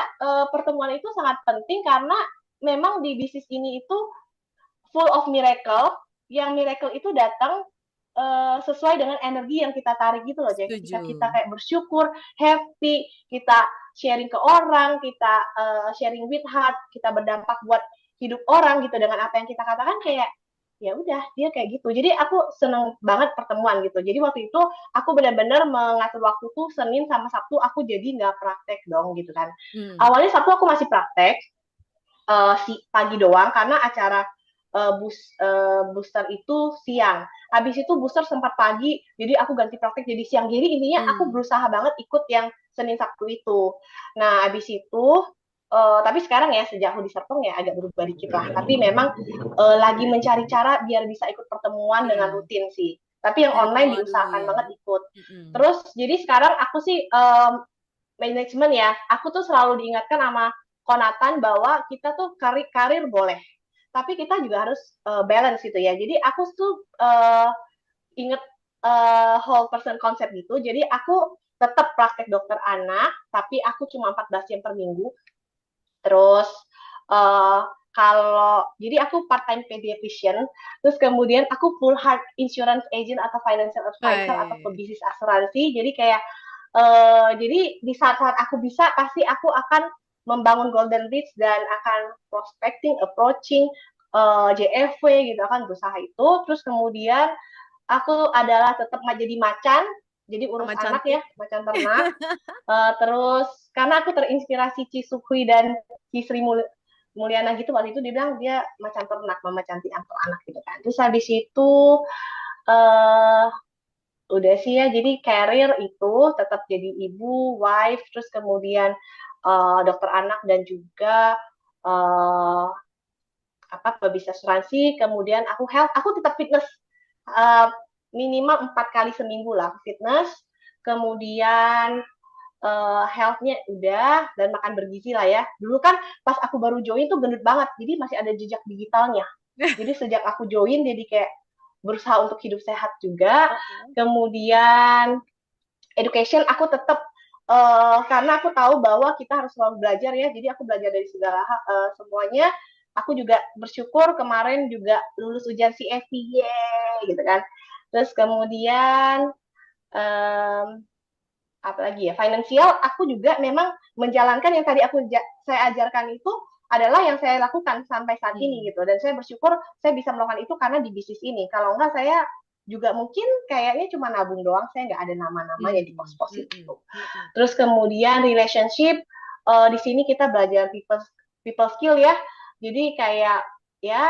pertemuan itu sangat penting karena memang di bisnis ini itu full of miracle. Yang miracle itu datang sesuai dengan energi yang kita tarik gitu loh, Ketika kita kayak bersyukur, happy, kita sharing ke orang, kita sharing with heart, kita berdampak buat hidup orang gitu dengan apa yang kita katakan, kayak ya udah dia kayak gitu. Jadi aku seneng banget pertemuan gitu. Jadi waktu itu aku benar-benar mengatur waktu tuh Senin sama Sabtu aku jadi nggak praktek dong gitu kan. Awalnya Sabtu aku masih praktek pagi doang karena acara booster itu siang. Habis itu booster sempat pagi, jadi aku ganti praktek jadi siang. Jadi intinya aku berusaha banget ikut yang Senin Sabtu itu. Nah, habis itu tapi sekarang ya sejak aku di Serpong ya agak berubah dikit lah. Tapi memang lagi mencari cara biar bisa ikut pertemuan dengan rutin sih. Tapi yang online diusahakan banget ikut. Terus jadi sekarang aku sih manajemen ya. Aku tuh selalu diingatkan sama Konatan bahwa kita tuh karir boleh, tapi kita juga harus balance gitu ya. Jadi aku tuh inget whole person konsep gitu. Jadi aku tetap praktek dokter anak, tapi aku cuma 14 jam per minggu. Terus jadi aku part time pediatrician, terus kemudian aku full heart insurance agent atau financial advisor atau pebisnis asuransi. Jadi kayak jadi di saat-saat aku bisa, pasti aku akan membangun golden reach dan akan prospecting, approaching JFW gitu, akan berusaha itu. Terus kemudian aku adalah tetap nggak jadi macan, jadi urus anak ya, macan ternak. Terus karena aku terinspirasi Cisukui dan Cisri Mulyana gitu, waktu itu dia bilang dia macan ternak, mama cantik antar anak gitu kan. Terus habis itu udah sih ya, jadi karir itu tetap jadi ibu, wife, terus kemudian dokter anak dan juga bisa asuransi, kemudian aku health, aku tetap fitness minimal 4 kali seminggu lah fitness, kemudian health-nya udah, dan makan bergizi lah ya. Dulu kan pas aku baru join tuh gendut banget, jadi masih ada jejak digitalnya. Jadi sejak aku join jadi kayak berusaha untuk hidup sehat juga. Kemudian education aku tetap karena aku tahu bahwa kita harus selalu belajar ya. Jadi aku belajar dari segala semuanya. Aku juga bersyukur kemarin juga lulus ujian CFP gitu kan. Terus kemudian apalagi ya, finansial aku juga memang menjalankan yang tadi saya ajarkan itu adalah yang saya lakukan sampai saat ini gitu, dan saya bersyukur saya bisa melakukan itu karena di bisnis ini. Kalau enggak saya juga mungkin kayaknya cuma nabung doang, saya nggak ada nama-namanya di pos-pos itu. Terus kemudian relationship, di sini kita belajar people skill ya, jadi kayak ya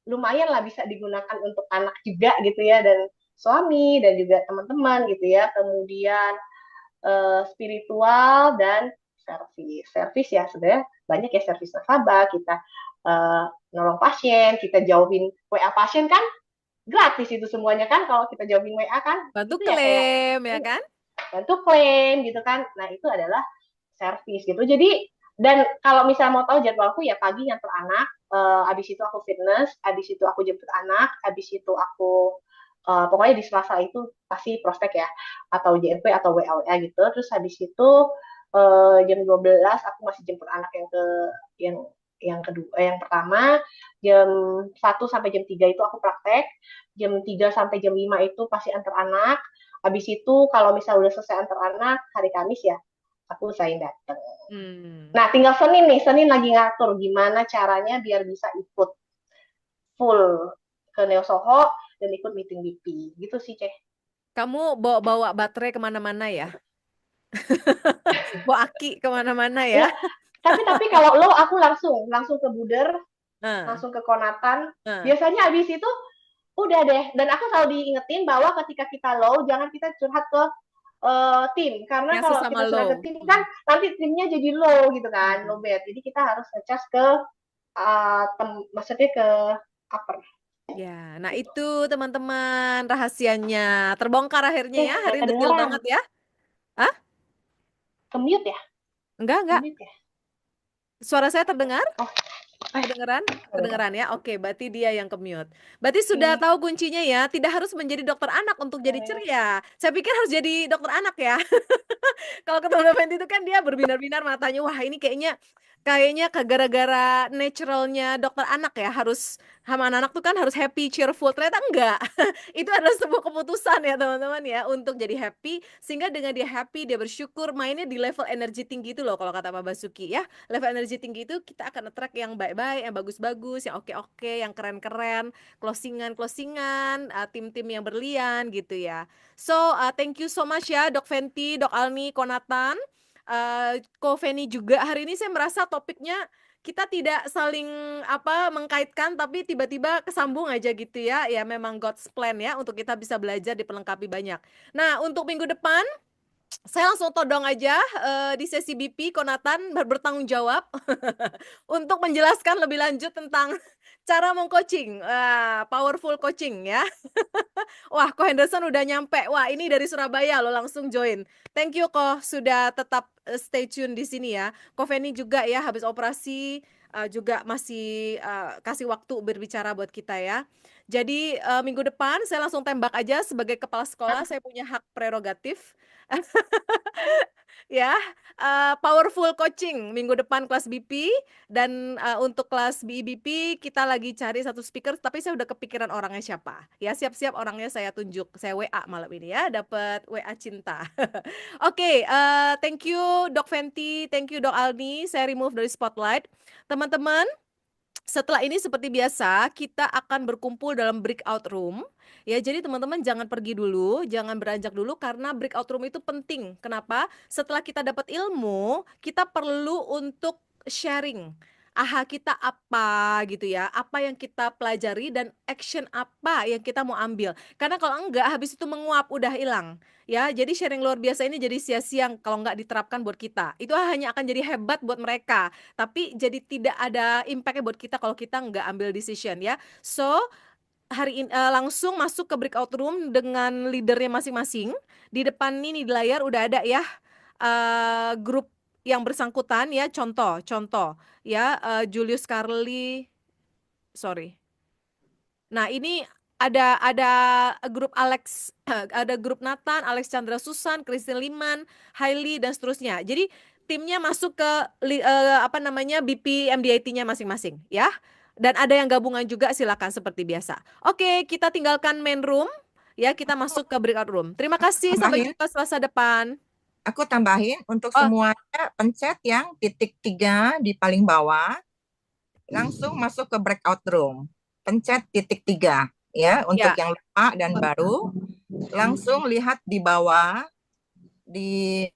lumayan lah bisa digunakan untuk anak juga gitu ya, dan suami dan juga teman-teman gitu ya. Kemudian spiritual dan servis ya, sebenarnya banyak ya, servis nasabah, kita nolong pasien, kita jauhin WA pasien kan gratis itu semuanya kan, kalau kita jauhin WA kan bantu itu klaim ya kan, bantu klaim gitu kan. Nah itu adalah servis gitu. Jadi, dan kalau misalnya mau tahu jadwalku ya, pagi nyantar anak, abis itu aku fitness, abis itu aku jemput anak, abis itu aku pokoknya di Selasa itu pasti prospek ya, atau JNP atau WA gitu. Terus habis itu jam 12 aku masih jemput anak Yang pertama jam 1 sampai jam 3 itu aku praktek, jam 3 sampai jam 5 itu pasti antar anak. Habis itu kalau misalnya udah selesai antar anak hari Kamis ya, aku usahain datang. Nah, tinggal Senin nih, Senin lagi ngatur gimana caranya biar bisa ikut full ke Neo Soho dan ikut meeting BP. Gitu sih, Ceh. Kamu bawa baterai kemana-mana ya? Bawa aki kemana-mana ya? Ya, tapi kalau lo aku langsung ke Buder, Nah, langsung ke Konatan. nah. Biasanya habis itu udah deh. Dan aku selalu diingetin bahwa ketika kita low, jangan kita curhat ke tim. Karena Ya, kalau sesama kita curhat low. ke tim kan nanti timnya jadi low gitu kan, low bad. Jadi kita harus ngecas ke maksudnya ke upper. Ya, nah itu teman-teman rahasianya. Terbongkar akhirnya ya. Hari ini detail Kedengeran. banget ya. Hah? Ke-mute ya? Enggak. Ke-mute ya? Suara saya terdengar? Oh, Kedengeran? Kedengeran ya? Oke, berarti dia yang ke-mute. Berarti Oke. sudah tahu kuncinya ya. Tidak harus menjadi dokter anak untuk jadi Oh, ya. ceria. Saya pikir harus jadi dokter anak ya. Kalau ketemu Fenty itu kan dia berbinar-binar matanya. Wah, ini kayaknya gara-gara naturalnya dokter anak ya, harus sama anak-anak tuh kan harus happy, cheerful. Ternyata enggak. Itu adalah sebuah keputusan ya teman-teman ya, untuk jadi happy, sehingga dengan dia happy, dia bersyukur, mainnya di level energi tinggi itu loh kalau kata Pak Basuki ya. Level energi tinggi itu kita akan attract yang baik-baik, yang bagus-bagus, yang oke-oke, yang keren-keren, closingan-closingan, tim-tim yang berlian gitu ya. So, thank you so much ya Dok Fenty, Dok Alni, Konatan. Ko Feni juga. Hari ini saya merasa topiknya kita tidak saling mengkaitkan, tapi tiba-tiba kesambung aja gitu ya. Ya memang God's plan ya untuk kita bisa belajar diperlengkapi banyak. Nah, untuk minggu depan saya langsung todong aja di sesi BP Konatan bertanggung jawab untuk menjelaskan lebih lanjut tentang cara mengcoaching, powerful coaching ya. Wah, Ko Henderson udah nyampe. Wah, ini dari Surabaya lo langsung join. Thank you Ko sudah tetap stay tune di sini ya. Ko Feni juga ya habis operasi juga masih kasih waktu berbicara buat kita ya. Jadi minggu depan saya langsung tembak aja sebagai kepala sekolah, saya punya hak prerogatif. Ya, powerful coaching minggu depan kelas BP, dan untuk kelas BEBP kita lagi cari satu speaker, tapi saya udah kepikiran orangnya siapa. Ya, siap-siap orangnya saya tunjuk, saya WA malam ini ya, dapat WA cinta. Oke, thank you Dok Fenty, thank you Dok Alni, saya remove dari spotlight. Teman-teman, setelah ini seperti biasa kita akan berkumpul dalam breakout room. Ya, jadi teman-teman jangan pergi dulu, jangan beranjak dulu karena breakout room itu penting. Kenapa? Setelah kita dapat ilmu, kita perlu untuk sharing. Aha kita apa gitu ya, apa yang kita pelajari dan action apa yang kita mau ambil. Karena kalau enggak, habis itu menguap, udah hilang. Ya, jadi sharing luar biasa ini jadi sia-sia kalau nggak diterapkan buat kita. Itu hanya akan jadi hebat buat mereka, tapi jadi tidak ada impact-nya buat kita kalau kita nggak ambil decision ya. So, hari ini langsung masuk ke breakout room dengan leadernya masing-masing. Di depan ini di layar udah ada ya grup yang bersangkutan ya, contoh ya, Julius Carly, sorry. Nah, ini ada grup Alex, ada grup Nathan, Alex Chandra Susan, Christine Liman, Hailey dan seterusnya. Jadi timnya masuk ke BP MDIT-nya masing-masing ya. Dan ada yang gabungan juga, silakan seperti biasa. Oke, kita tinggalkan main room ya, kita masuk ke breakout room. Terima kasih, sampai Tambahin, jumpa Selasa depan. aku tambahin untuk Oh. semuanya pencet yang titik 3 di paling bawah, langsung masuk ke breakout room. Pencet titik 3 ya untuk yang lama dan baru. Langsung lihat di bawah di